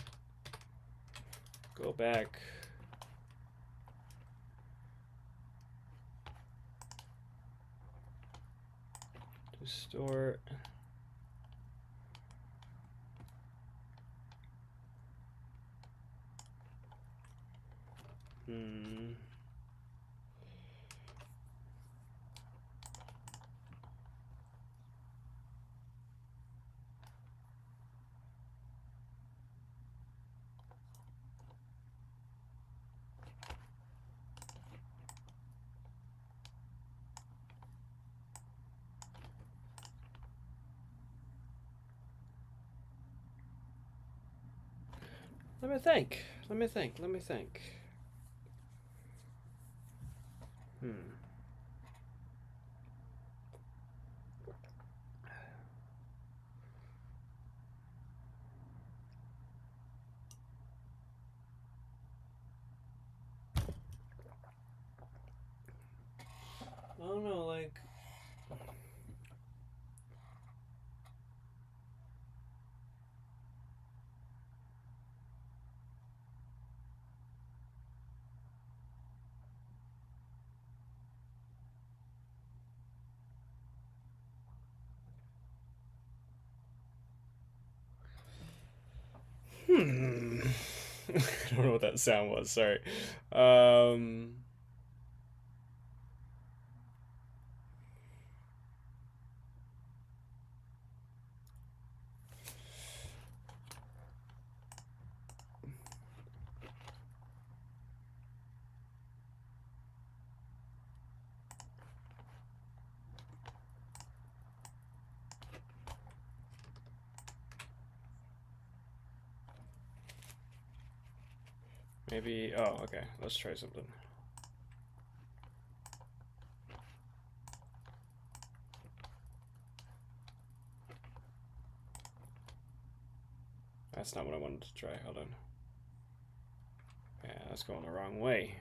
Go back. Distort. Let me think. Let me think. Let me think. I don't know, like. I don't know what that sound was. Sorry. Maybe. Oh, okay. Let's try something. That's not what I wanted to try. Hold on. Yeah, that's going the wrong way.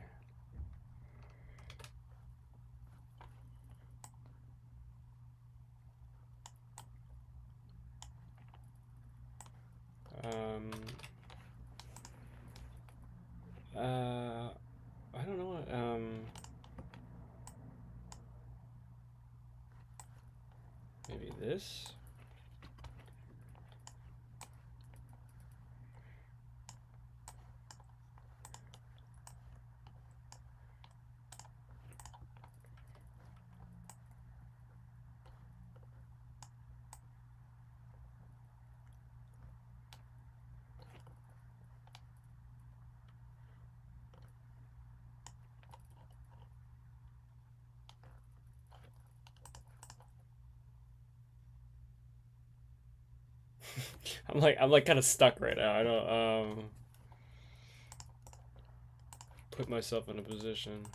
I don't know what, maybe this? I'm like kind of stuck right now. I don't put myself in a position.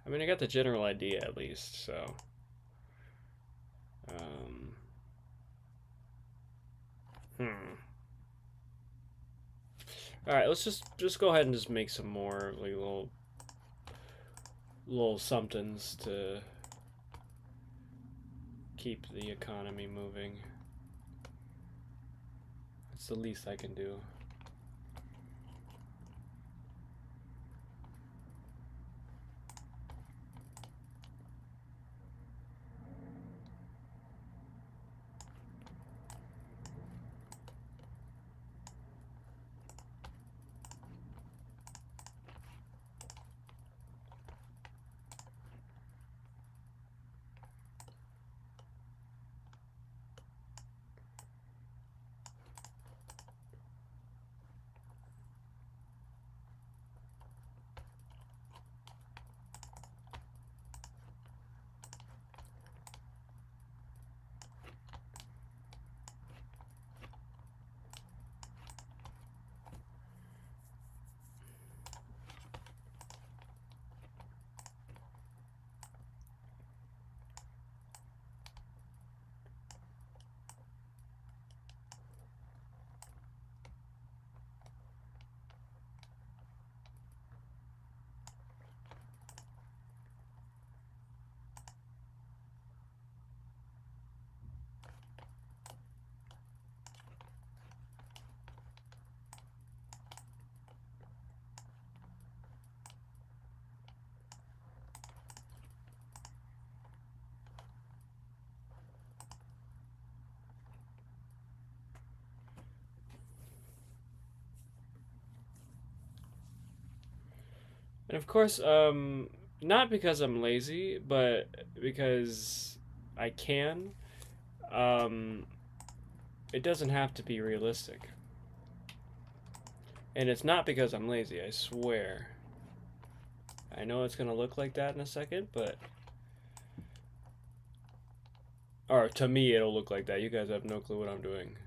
I mean, I got the general idea at least, so. Hmm. All right, let's just go ahead and just make some more like little somethings to keep the economy moving. It's the least I can do. And of course, not because I'm lazy, but because I can. Um, it doesn't have to be realistic. And it's not because I'm lazy, I swear. I know it's gonna look like that in a second, but. Or to me, it'll look like that. You guys have no clue what I'm doing.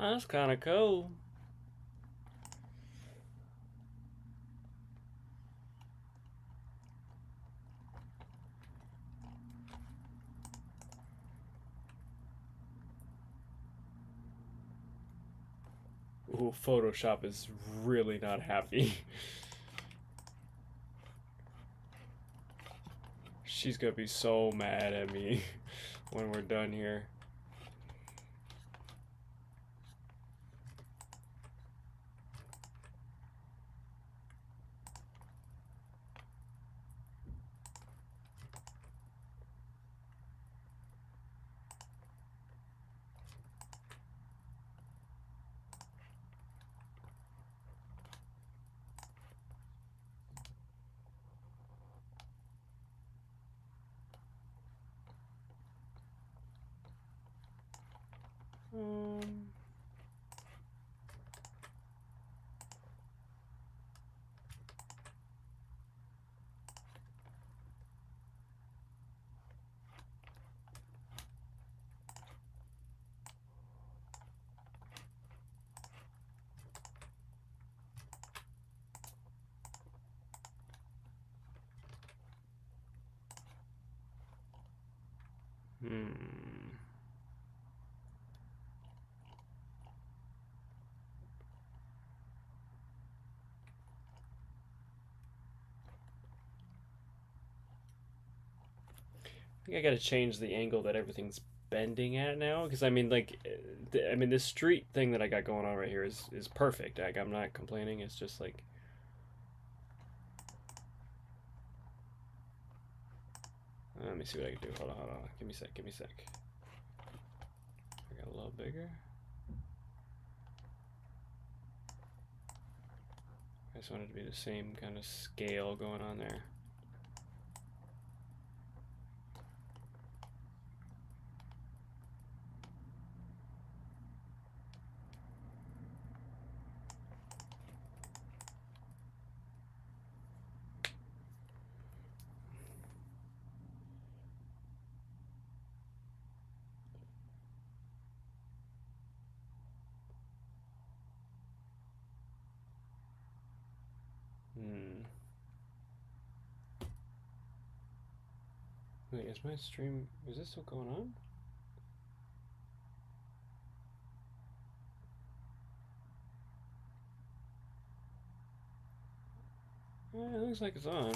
That's kind of cool. Ooh, Photoshop is really not happy. She's gonna be so mad at me when we're done here. Um, hmm. I think I gotta change the angle that everything's bending at now, because I mean, like, I mean, this street thing that I got going on right here is perfect. Like, I'm not complaining. It's just like, let me see what I can do. Hold on, hold on. Give me a sec. Give me a sec. I got a little bigger. I just wanted it to be the same kind of scale going on there. Wait, is my stream, is this still going on? It looks like it's on.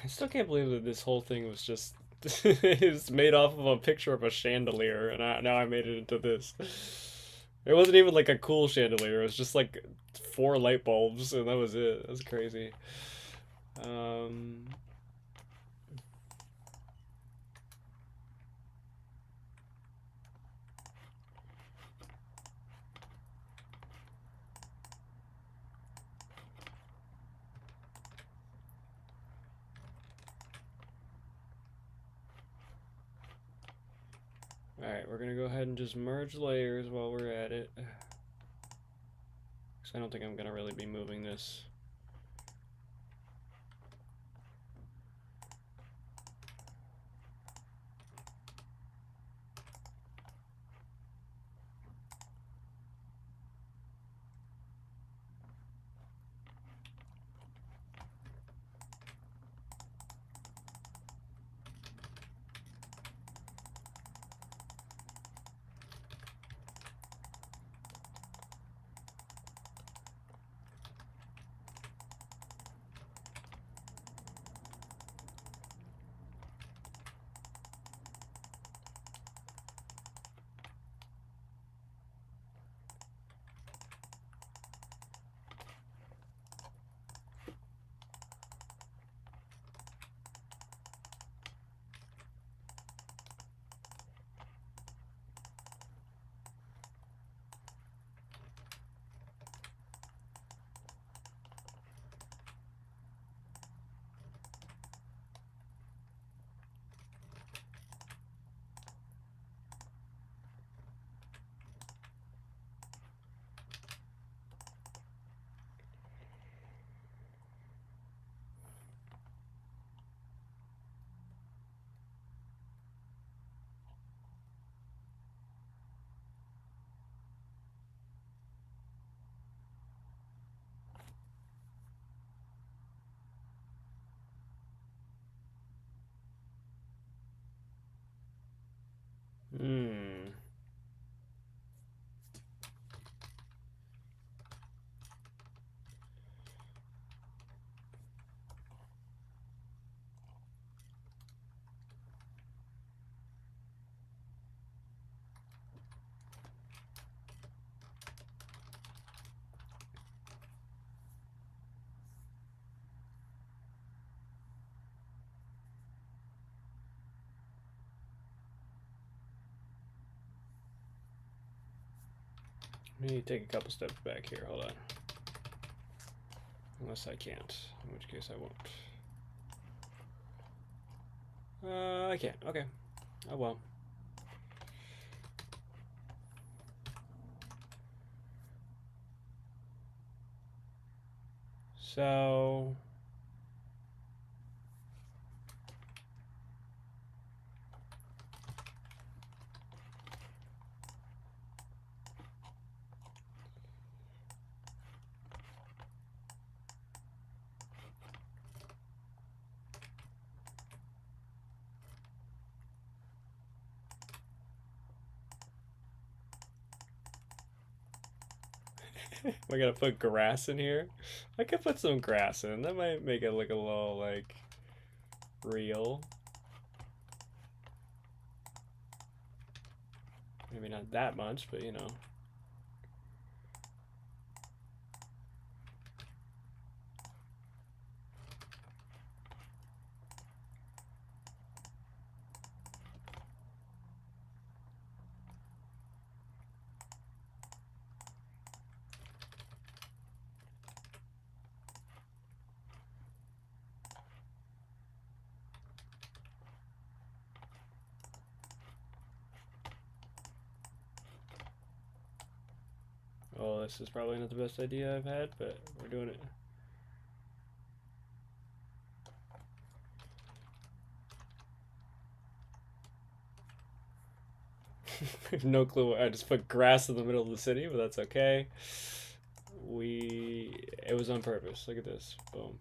I still can't believe that this whole thing was just it's made off of a picture of a chandelier, and now I made it into this. It wasn't even like a cool chandelier. It was just like 4 light bulbs, and that was it. That was crazy. Um, all right, we're gonna go ahead and just merge layers while we're at it. Because I don't think I'm gonna really be moving this. Let me take a couple steps back here. Hold on. Unless I can't, in which case I won't. I can't. Okay. Oh well. So I gotta put grass in here. I could put some grass in. That might make it look a little like real. Maybe not that much, but you know. Oh, this is probably not the best idea I've had, but we're doing it. I have no clue. I just put grass in the middle of the city, but that's okay. It was on purpose. Look at this. Boom.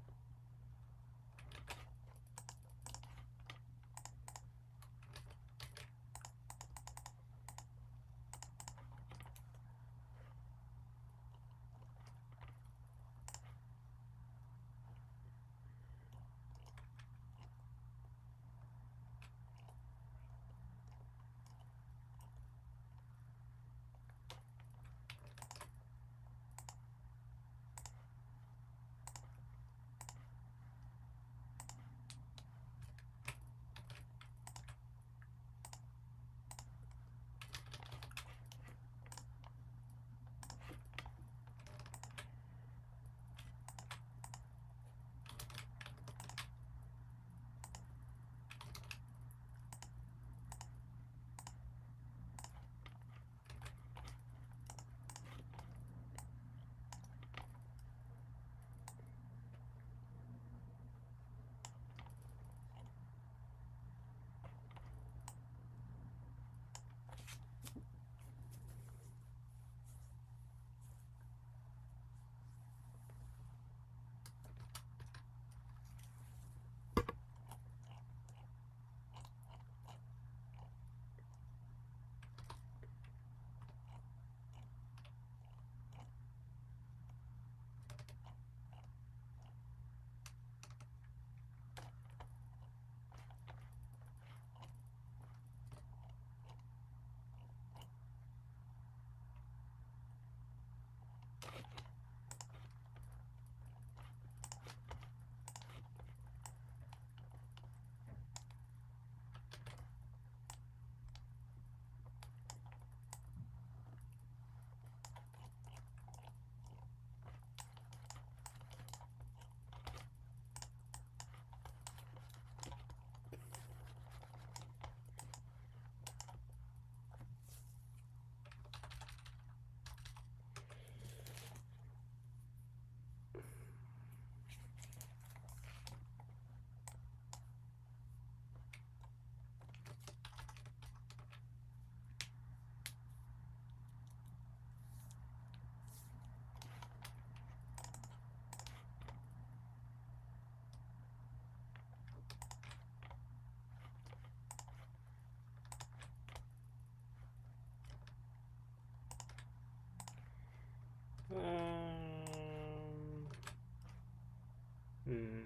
Hmm.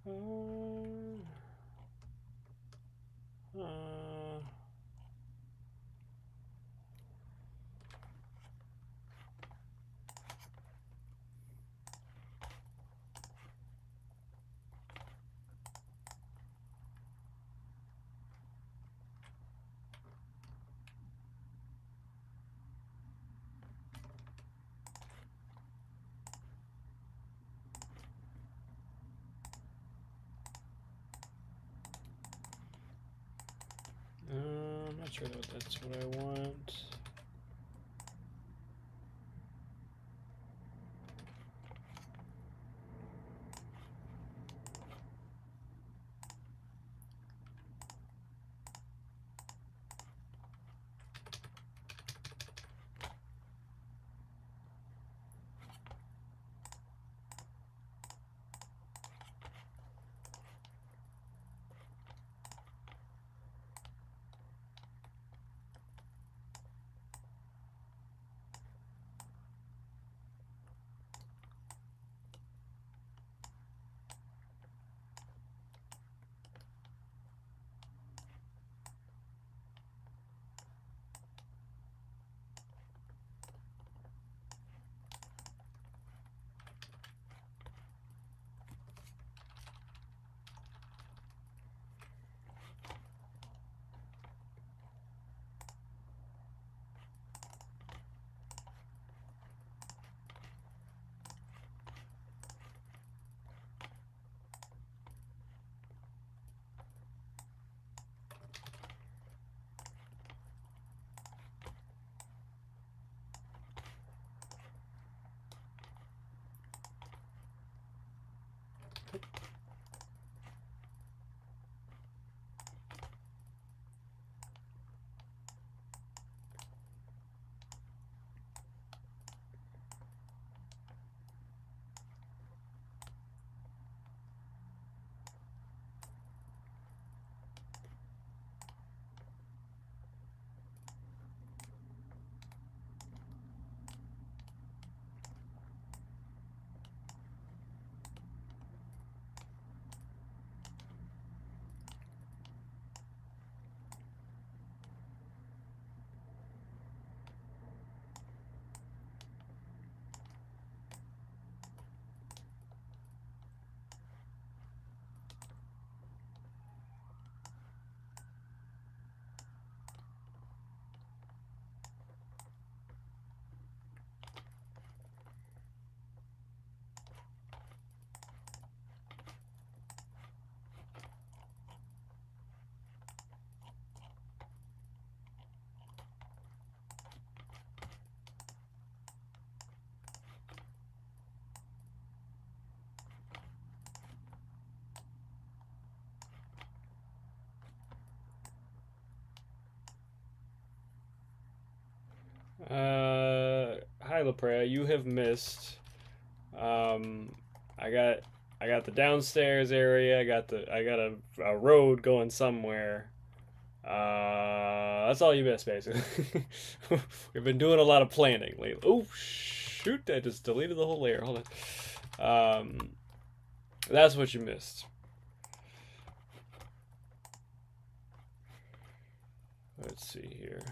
Uh, uh, sure that that's what I want. Hi Laprea, you have missed. Um, I got I got the downstairs area. I got a road going somewhere. That's all you missed, basically. We've been doing a lot of planning lately. Oh shoot! I just deleted the whole layer. Hold on. That's what you missed. Let's see here.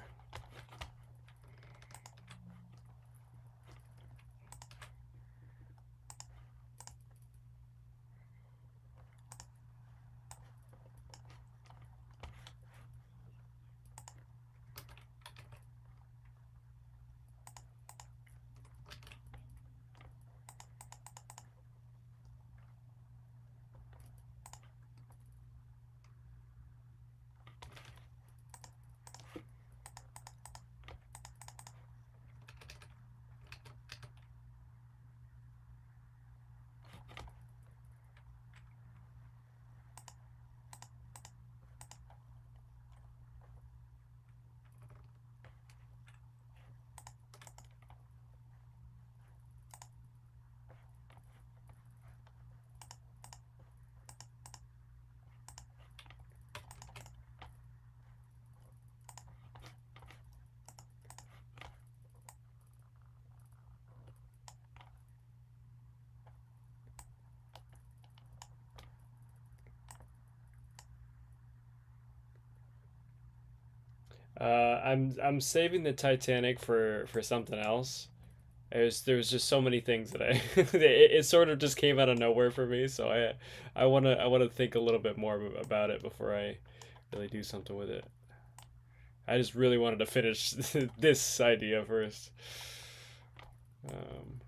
I'm saving the Titanic for something else. There was just so many things that it sort of just came out of nowhere for me. So I wanna think a little bit more about it before I really do something with it. I just really wanted to finish this idea first. Um,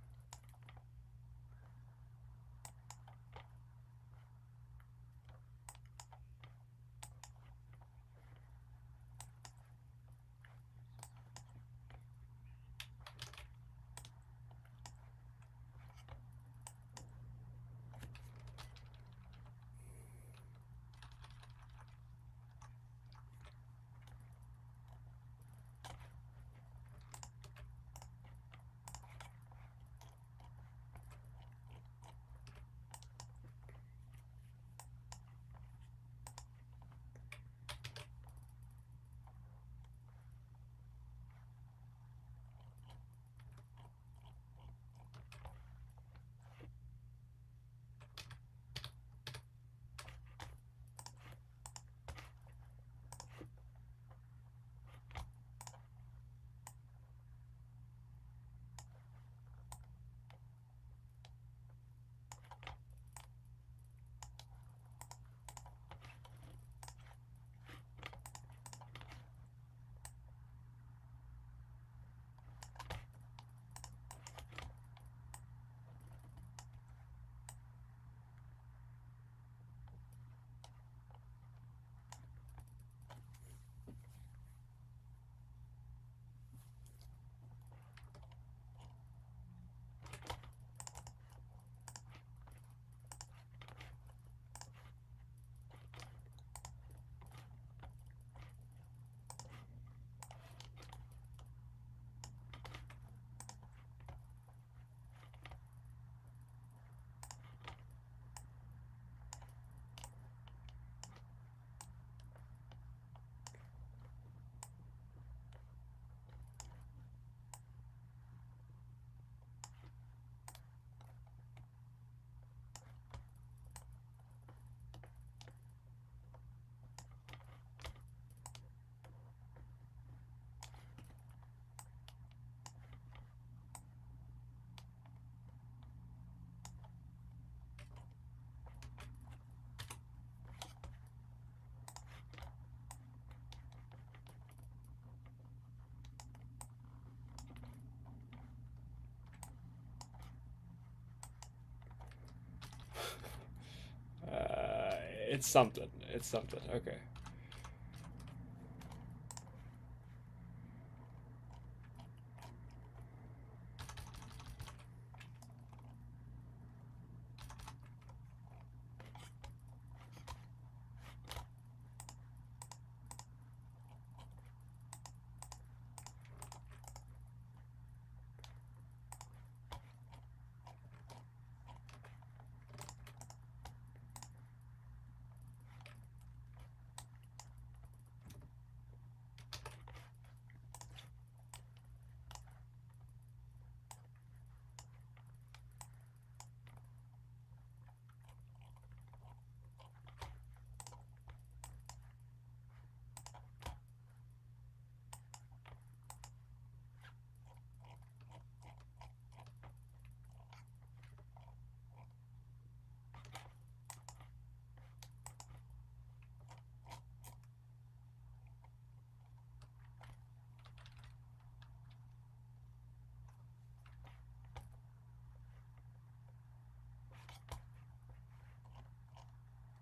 It's something. It's something. Okay.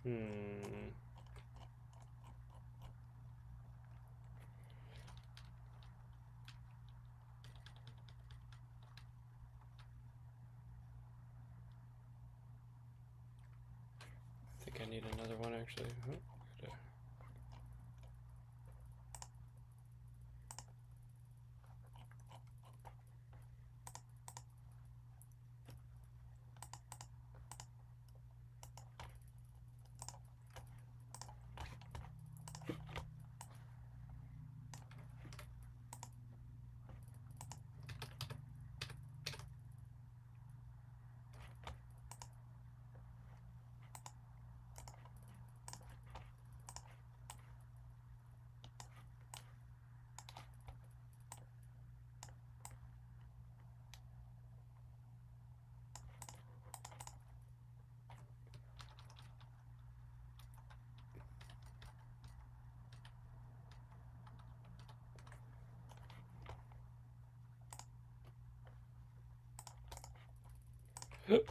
Hmm. I think I need another one actually. Oh, gotta-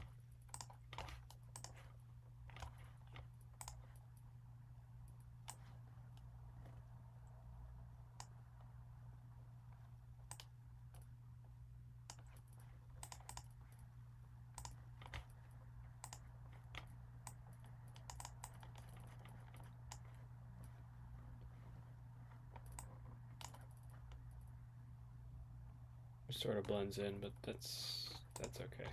It sort of blends in, but that's okay.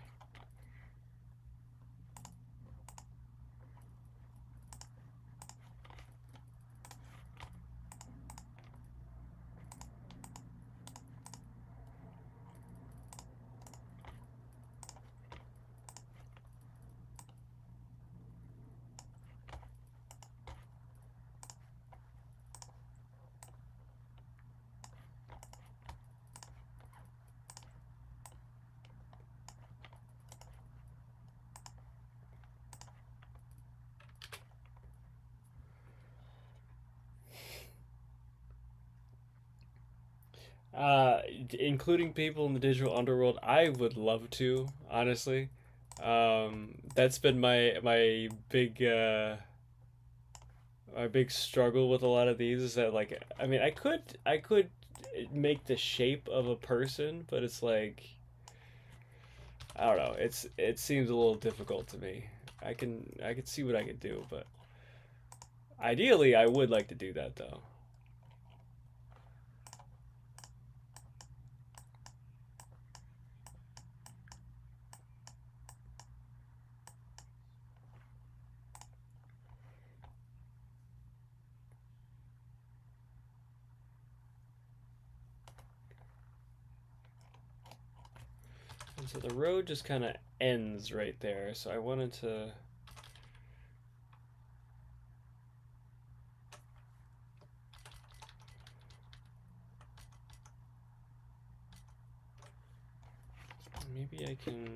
Uh, Including people in the digital underworld, I would love to, honestly. That's been my big struggle with a lot of these is that like I mean I could make the shape of a person, but it's like I don't know. It seems a little difficult to me. I can see what I could do, but ideally I would like to do that though. And so the road just kind of ends right there. So I wanted to maybe I can.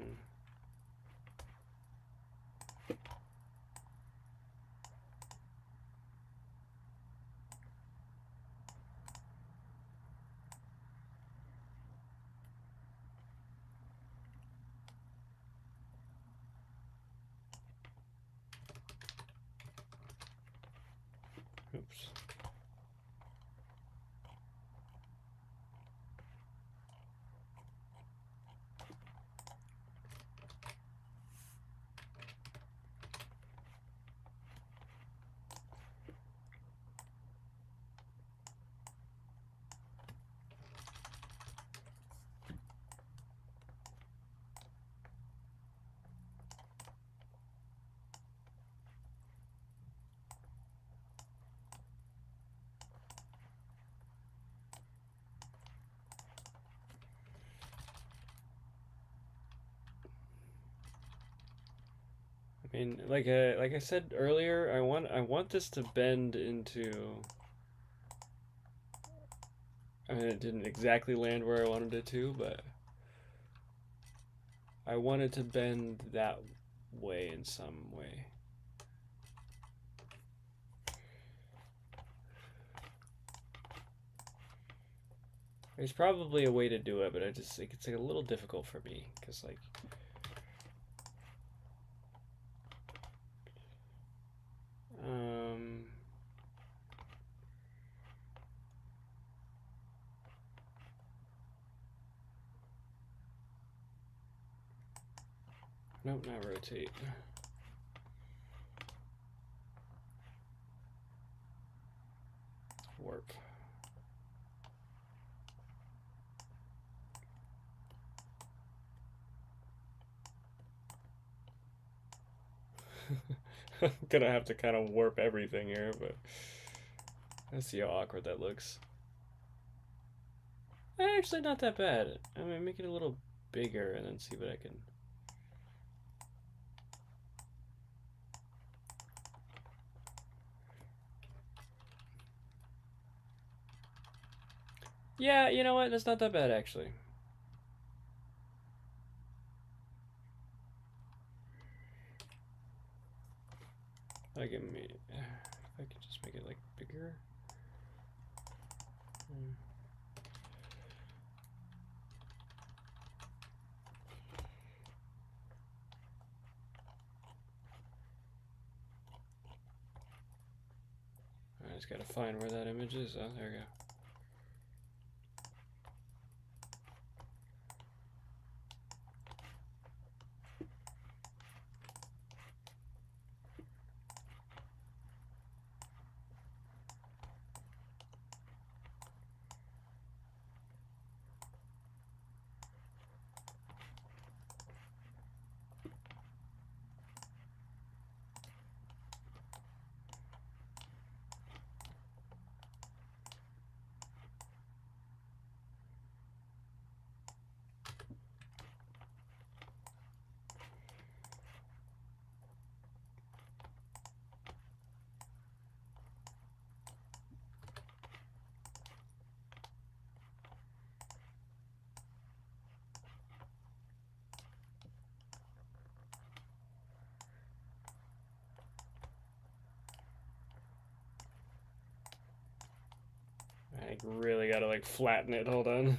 I mean, like I said earlier, I want this to bend into. I mean, it didn't exactly land where I wanted it to, but I wanted to bend that way in some way. There's probably a way to do it, but it's like a little difficult for me because like. Um, nope, not rotate. Warp. I'm gonna have to kind of warp everything here, but let's see how awkward that looks. Actually, not that bad. I mean, make it a little bigger and then see what I can. Yeah, you know what? That's not that bad actually. I can if I could just make it like bigger. I just gotta find where that image is. Oh, there we go. I really gotta like flatten it. Hold on.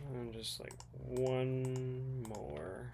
And just like one more.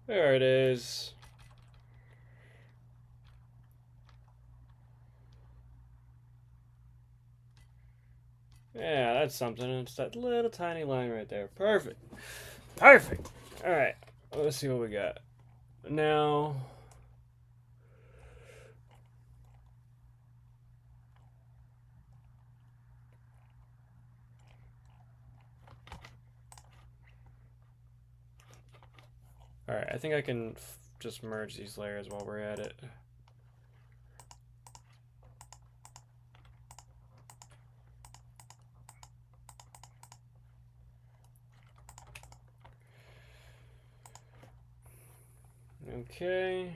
There it is. Yeah, that's something. It's that little tiny line right there. Perfect. Perfect. All right. Let's see what we got. Now, all right. I think I can just merge these layers while we're at it. Okay.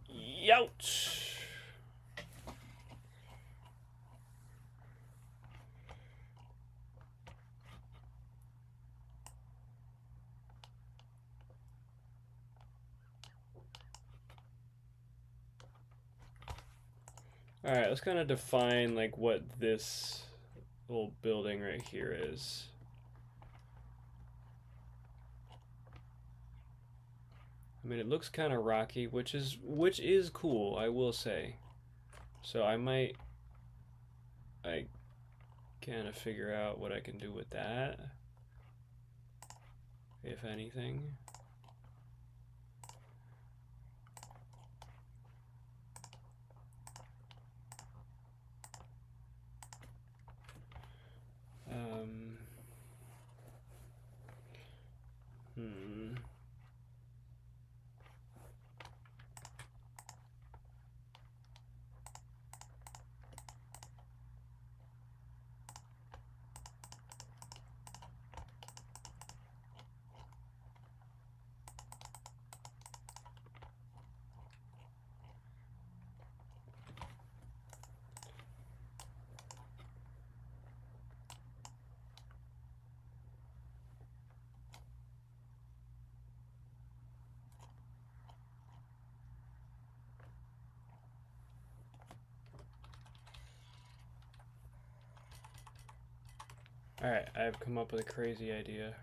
Youch. All right, let's kind of define like what this little building right here is. I mean, it looks kind of rocky, which is cool, I will say. So I kind of figure out what I can do with that, if anything. Um, hmm. All right, I've come up with a crazy idea.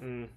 Mm.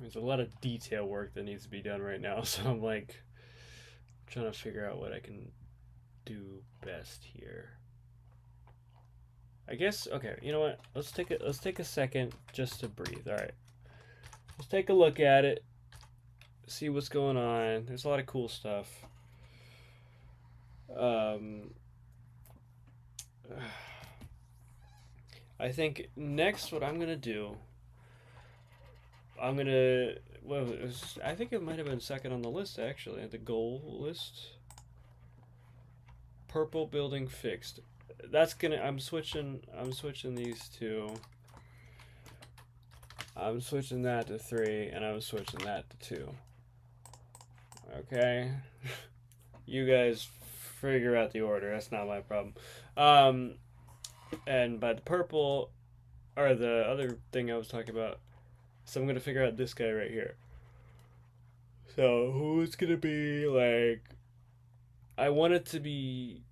There's a lot of detail work that needs to be done right now, so I'm like trying to figure out what I can do best here. I guess okay, you know what? Let's take a second just to breathe. All right. Let's take a look at it. See what's going on. There's a lot of cool stuff. I think next what I'm gonna do, I'm gonna well, I think it might have been second on the list actually, the goal list. Purple building fixed. That's gonna. I'm switching. I'm switching these two. I'm switching that to 3, and I'm switching that to 2. Okay, you guys figure out the order. That's not my problem. And by the purple, or the other thing I was talking about, so I'm gonna figure out this guy right here. So who's gonna be like? I want it to be.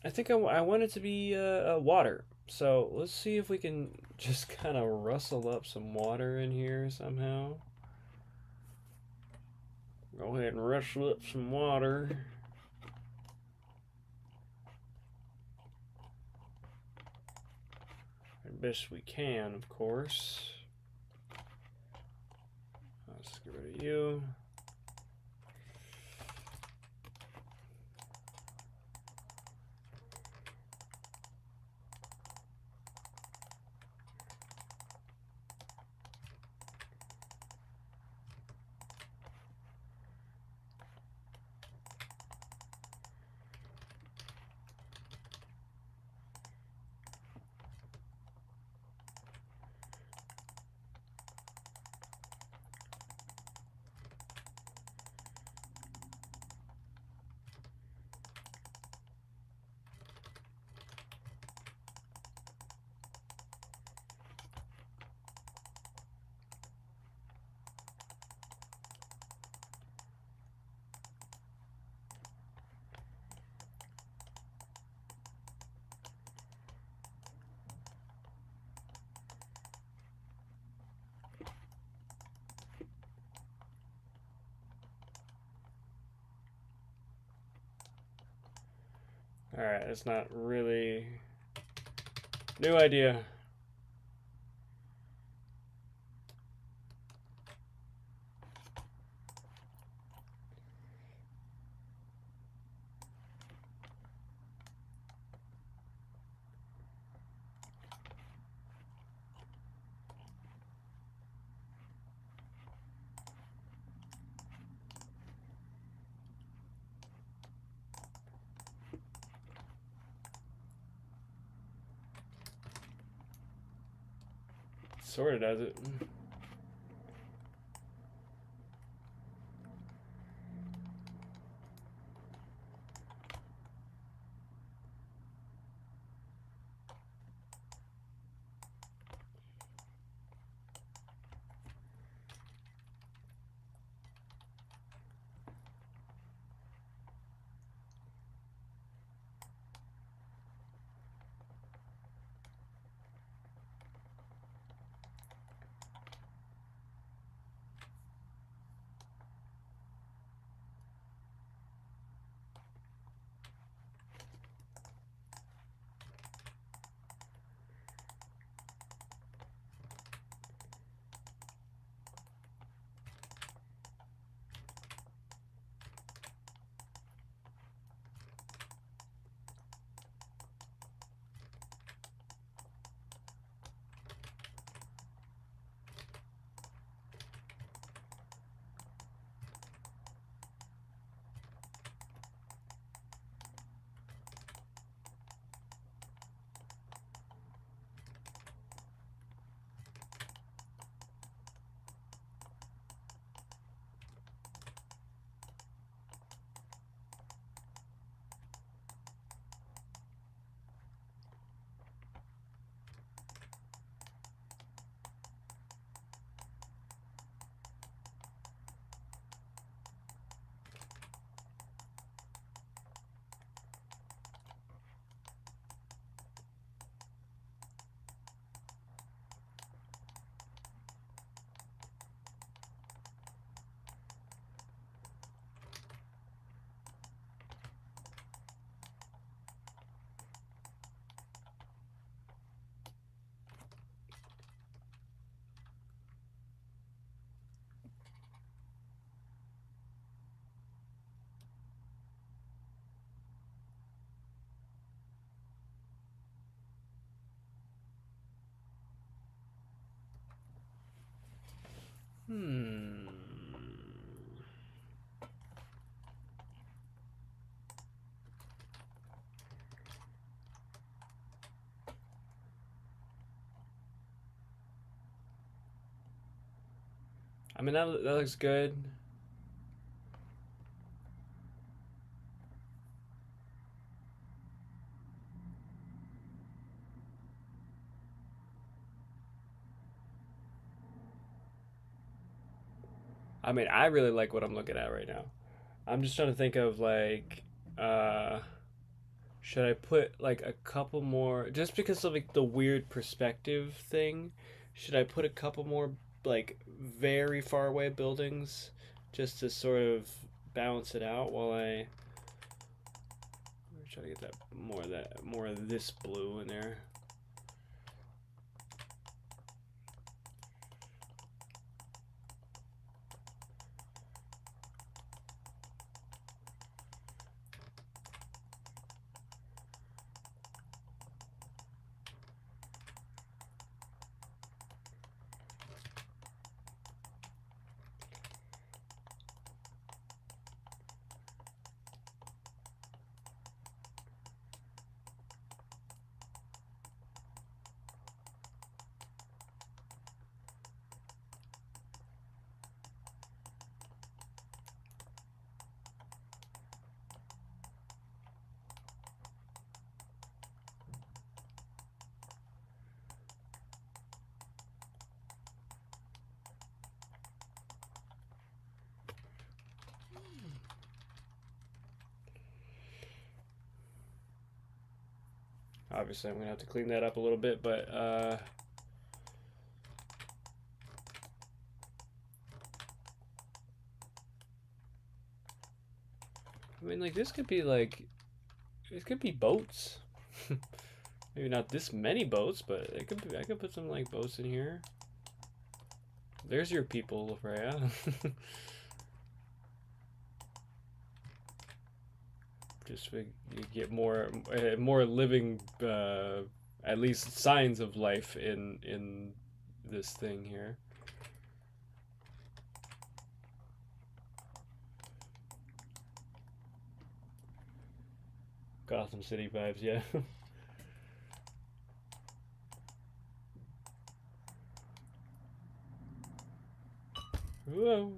I think I want it to be water. So let's see if we can just kind of rustle up some water in here somehow. Go ahead and rustle up some water. As best we can, of course. Let's get rid of you. Alright, it's not really... New idea. Sort of does it. Hmm. I mean, that looks good. I mean, I really like what I'm looking at right now. I'm just trying to think of like, uh, should I put like a couple more, just because of like the weird perspective thing? Should I put a couple more like very far away buildings just to sort of balance it out while I try to get that more of this blue in there? Obviously, I'm gonna have to clean that up a little bit, but I mean, like this could be boats. Maybe not this many boats, but it could be. I could put some like boats in here. There's your people, Freya. Just so you get more living, at least signs of life in this thing here. Gotham City vibes, yeah. Whoa.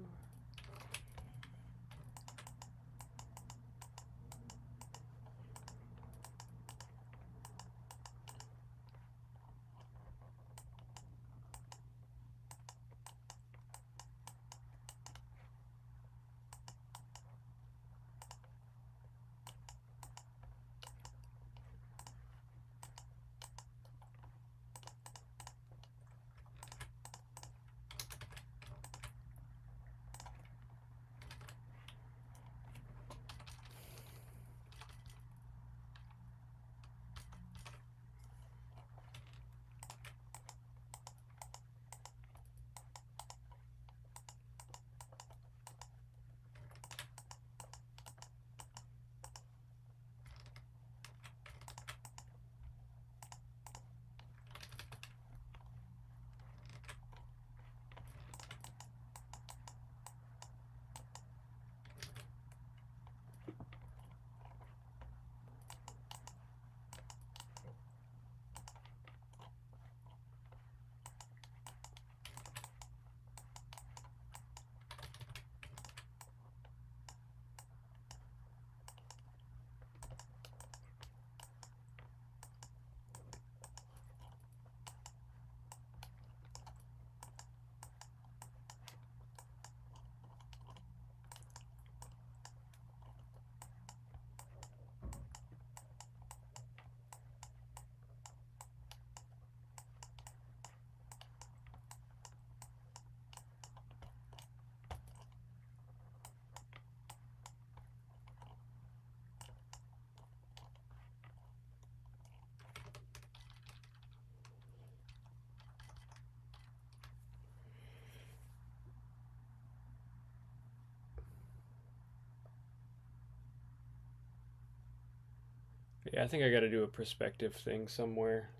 Yeah, I think I got to do a perspective thing somewhere.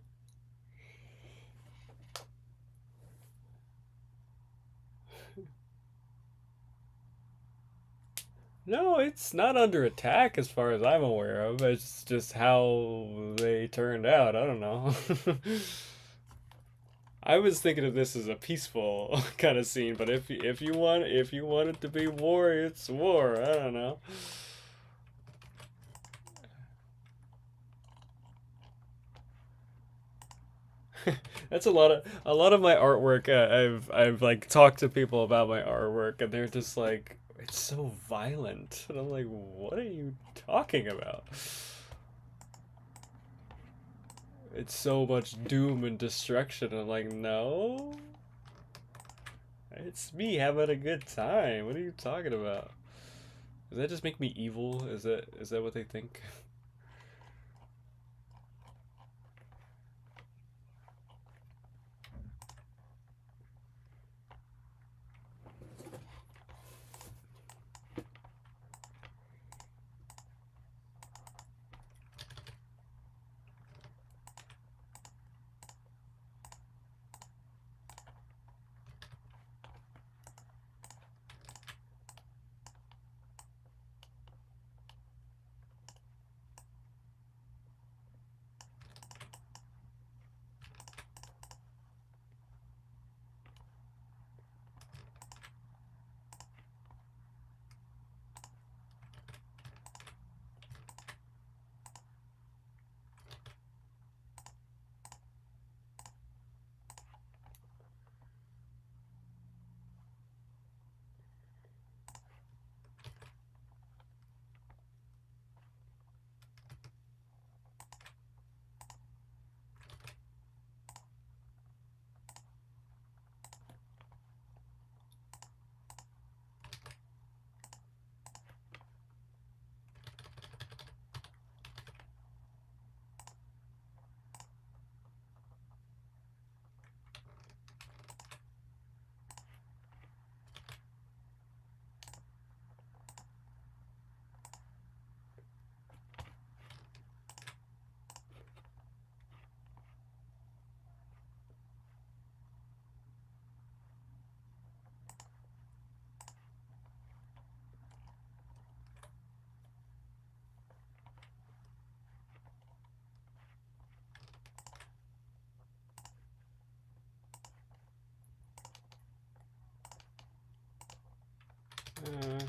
No, it's not under attack as far as I'm aware of. It's just how they turned out. I don't know. I was thinking of this as a peaceful kind of scene, but if you want it to be war, it's war. I don't know. That's a lot of my artwork. I've like talked to people about my artwork, and they're just like, it's so violent, and I'm like, what are you talking about? It's so much doom and destruction. I'm like, no, it's me having a good time. What are you talking about? Does that just make me evil? Is that what they think? Uh,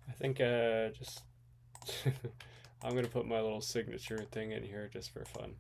I think just I'm gonna put my little signature thing in here just for fun.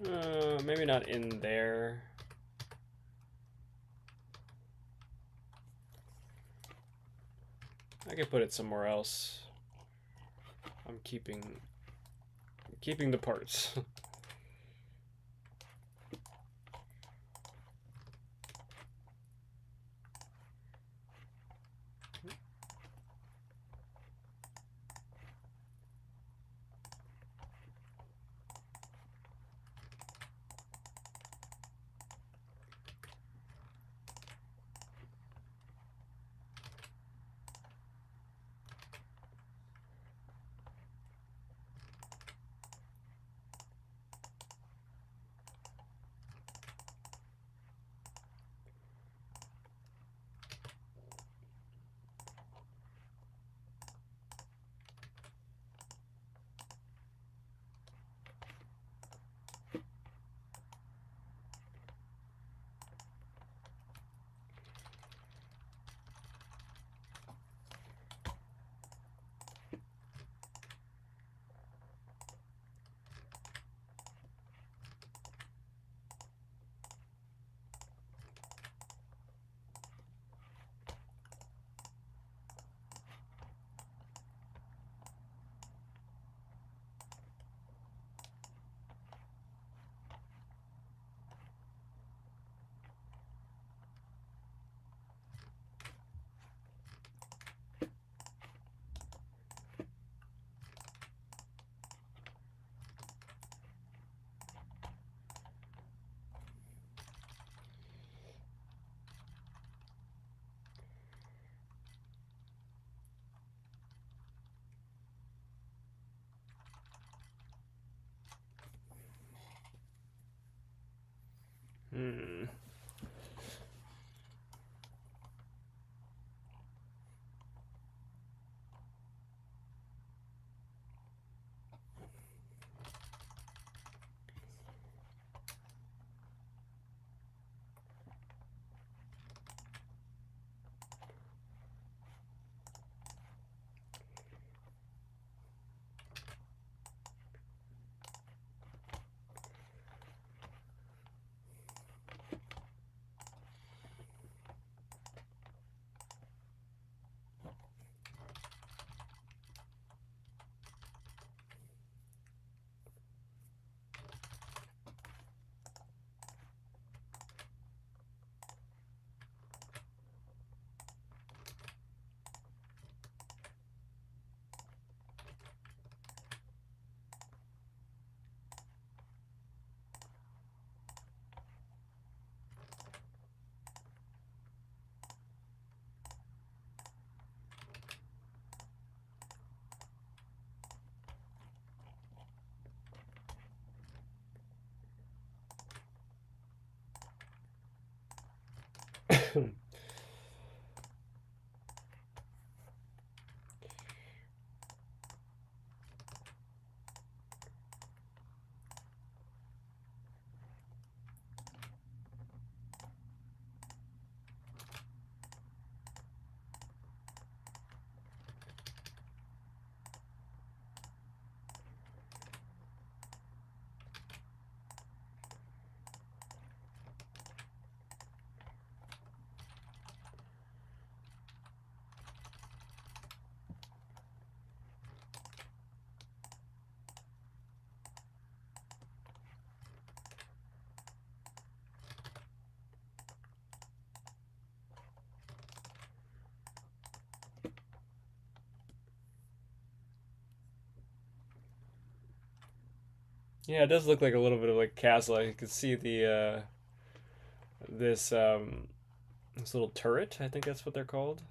Maybe not in there. I could put it somewhere else. I'm keeping the parts. Hmm. Yeah, it does look like a little bit of like castle. I can see the this this little turret. I think that's what they're called.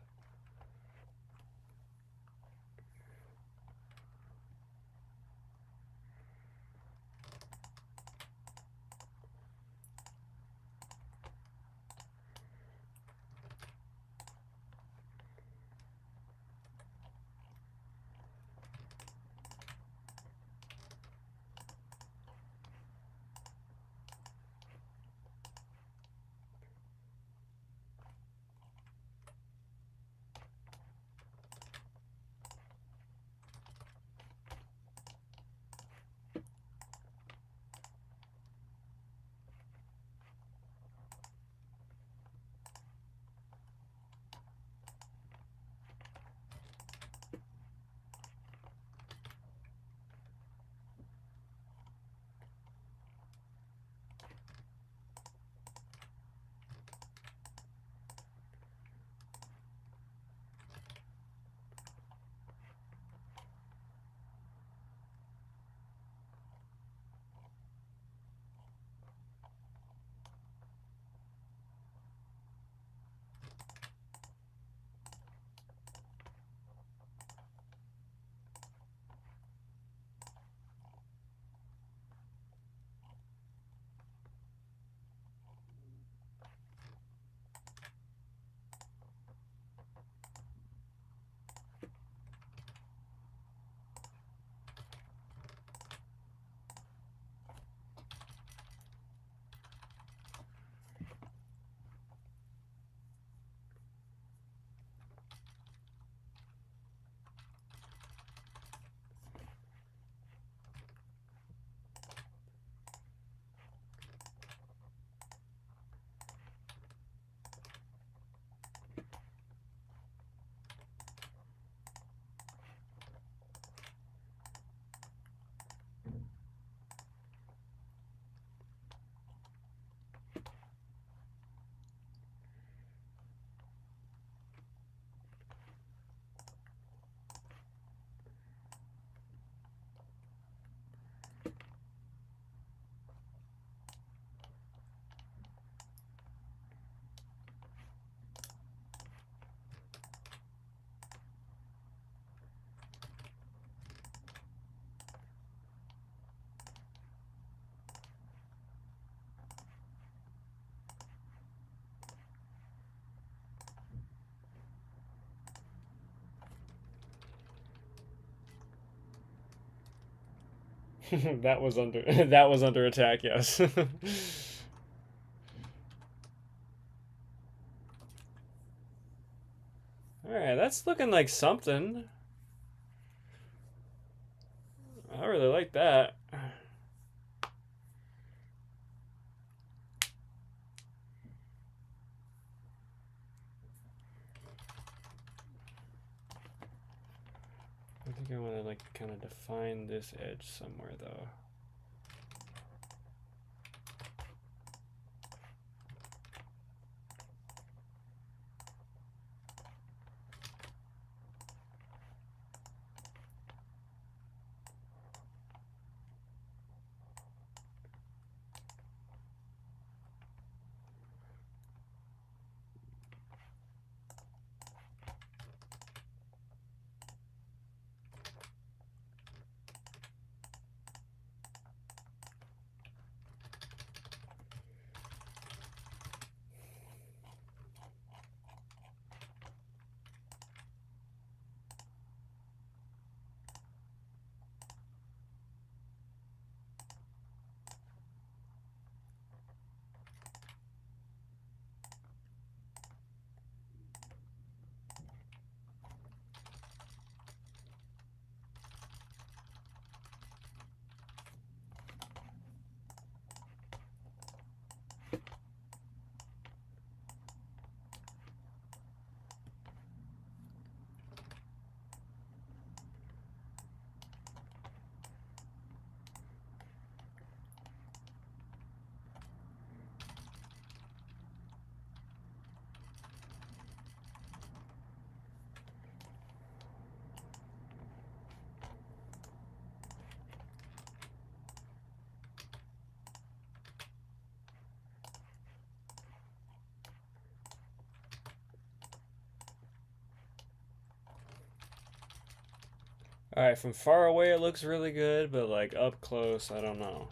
That was under that was under attack, yes. Alright, that's looking like something. I really like that. I think I want to like kind of define this edge somewhere though. Alright, from far away it looks really good, but like up close, I don't know.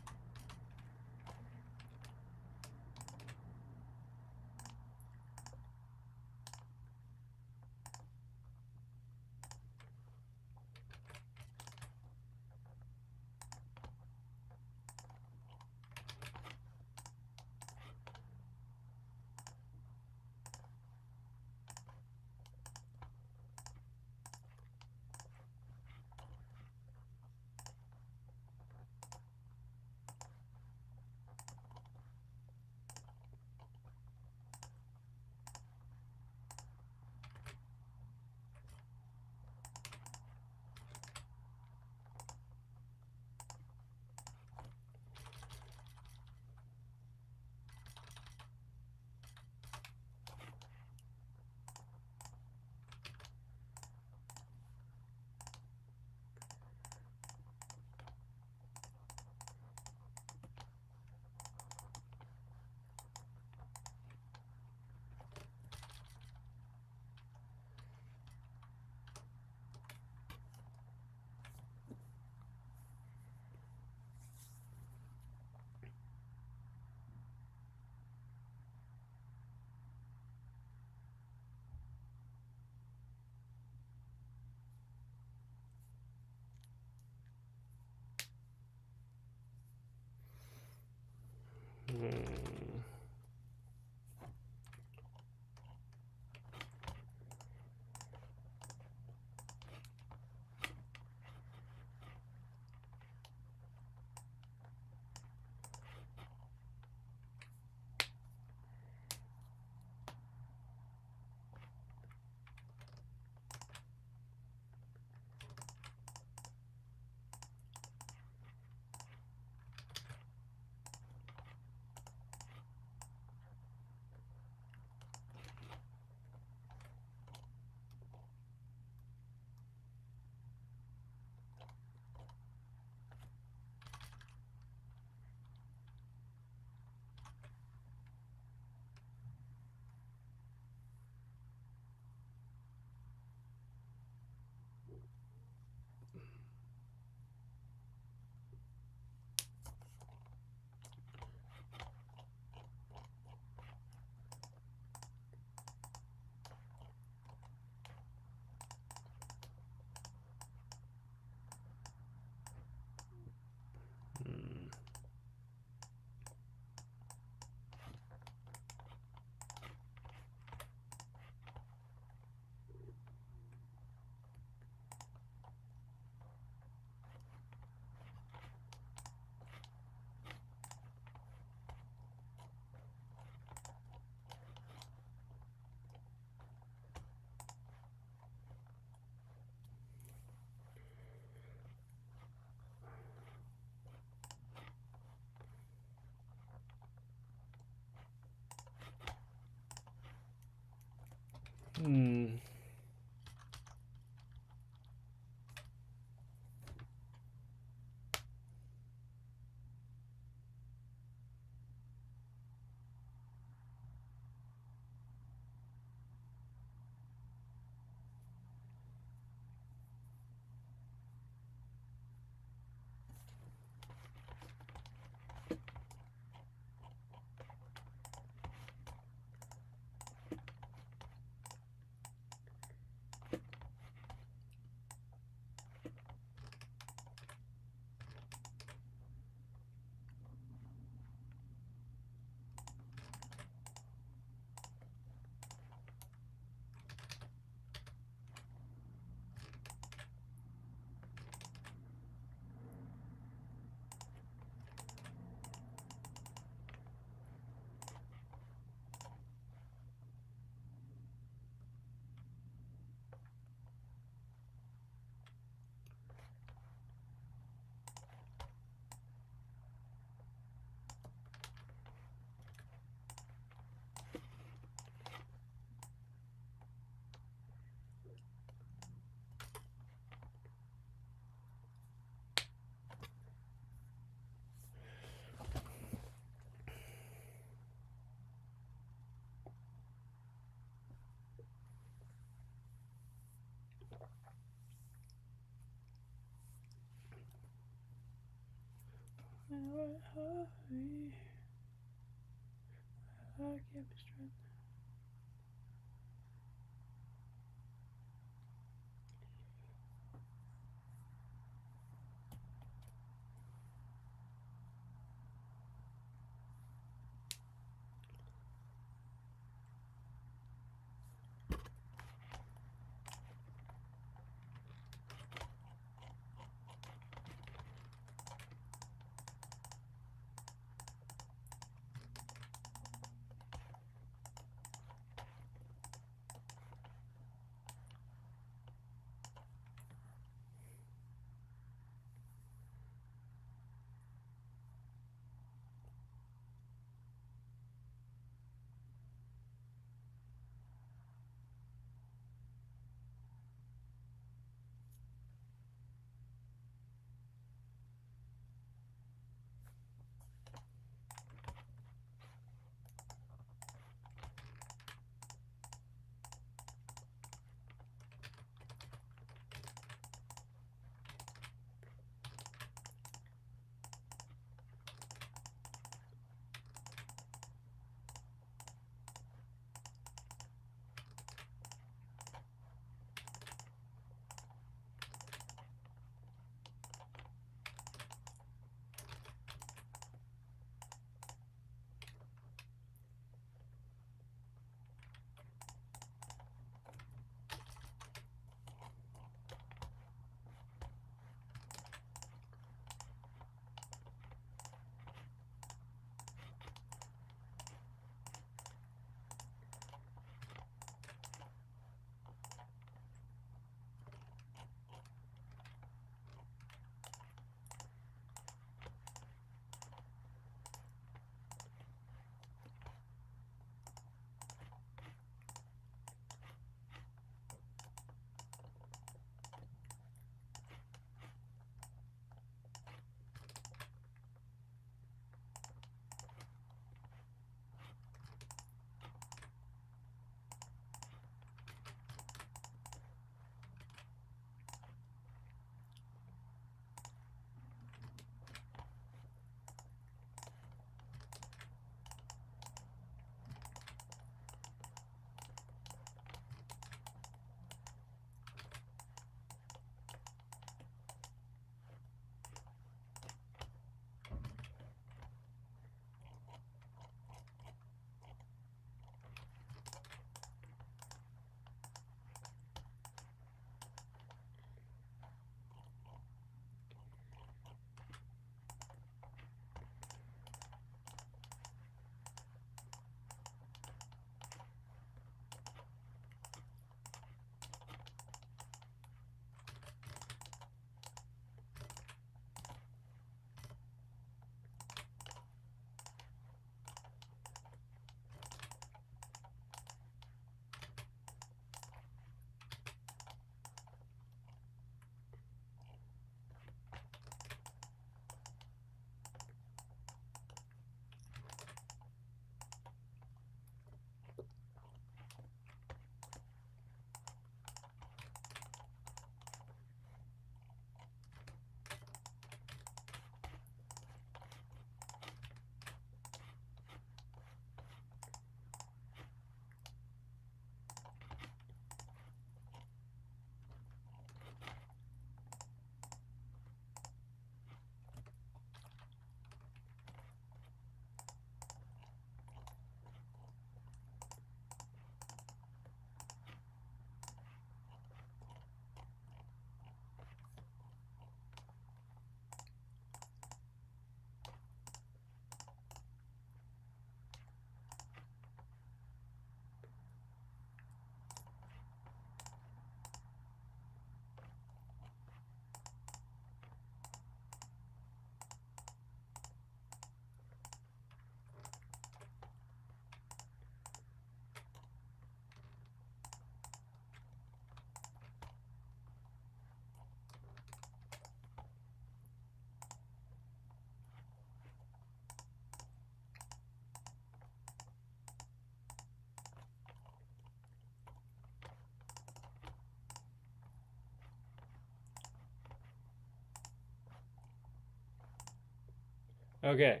Okay.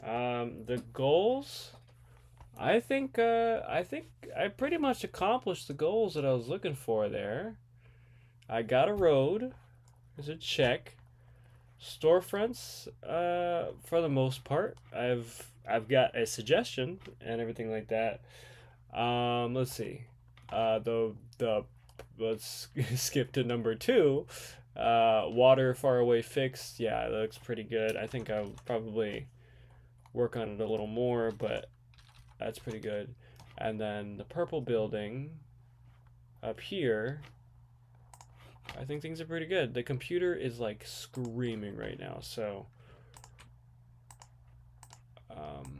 The goals. I think I pretty much accomplished the goals that I was looking for there. I got a road. Is a check. Storefronts, for the most part, I've got a suggestion and everything like that. Let's see. The let's skip to number two. Water far away fixed. Yeah, that looks pretty good. I think I'll probably work on it a little more, but that's pretty good. And then the purple building up here. I think things are pretty good. The computer is like screaming right now, so um,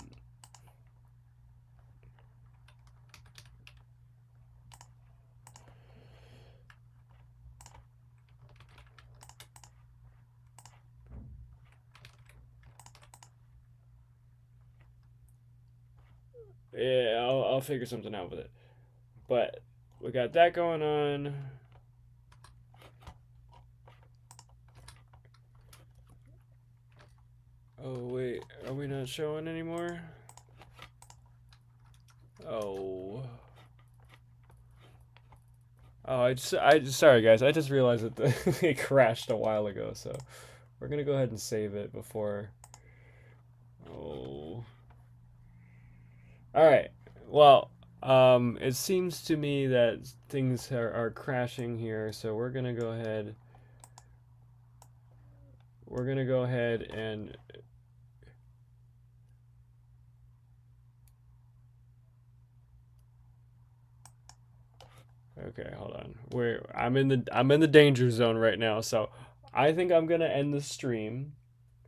yeah, I'll figure something out with it. But we got that going on. Oh wait, are we not showing anymore? Oh. Oh, sorry guys. I just realized that it crashed a while ago, so we're gonna go ahead and save it before. Oh. All right. Well, it seems to me that things are crashing here, so we're gonna go ahead. We're gonna go ahead and okay, hold on. I'm in the danger zone right now, so I think I'm gonna end the stream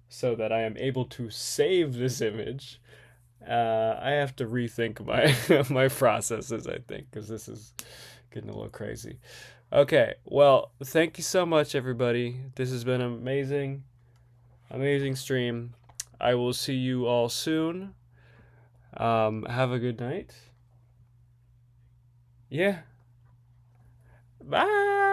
so that I am able to save this image. I have to rethink my my processes, I think, because this is getting a little crazy. Okay, well, thank you so much, everybody. This has been an amazing, amazing stream. I will see you all soon. Have a good night. Yeah. Bye.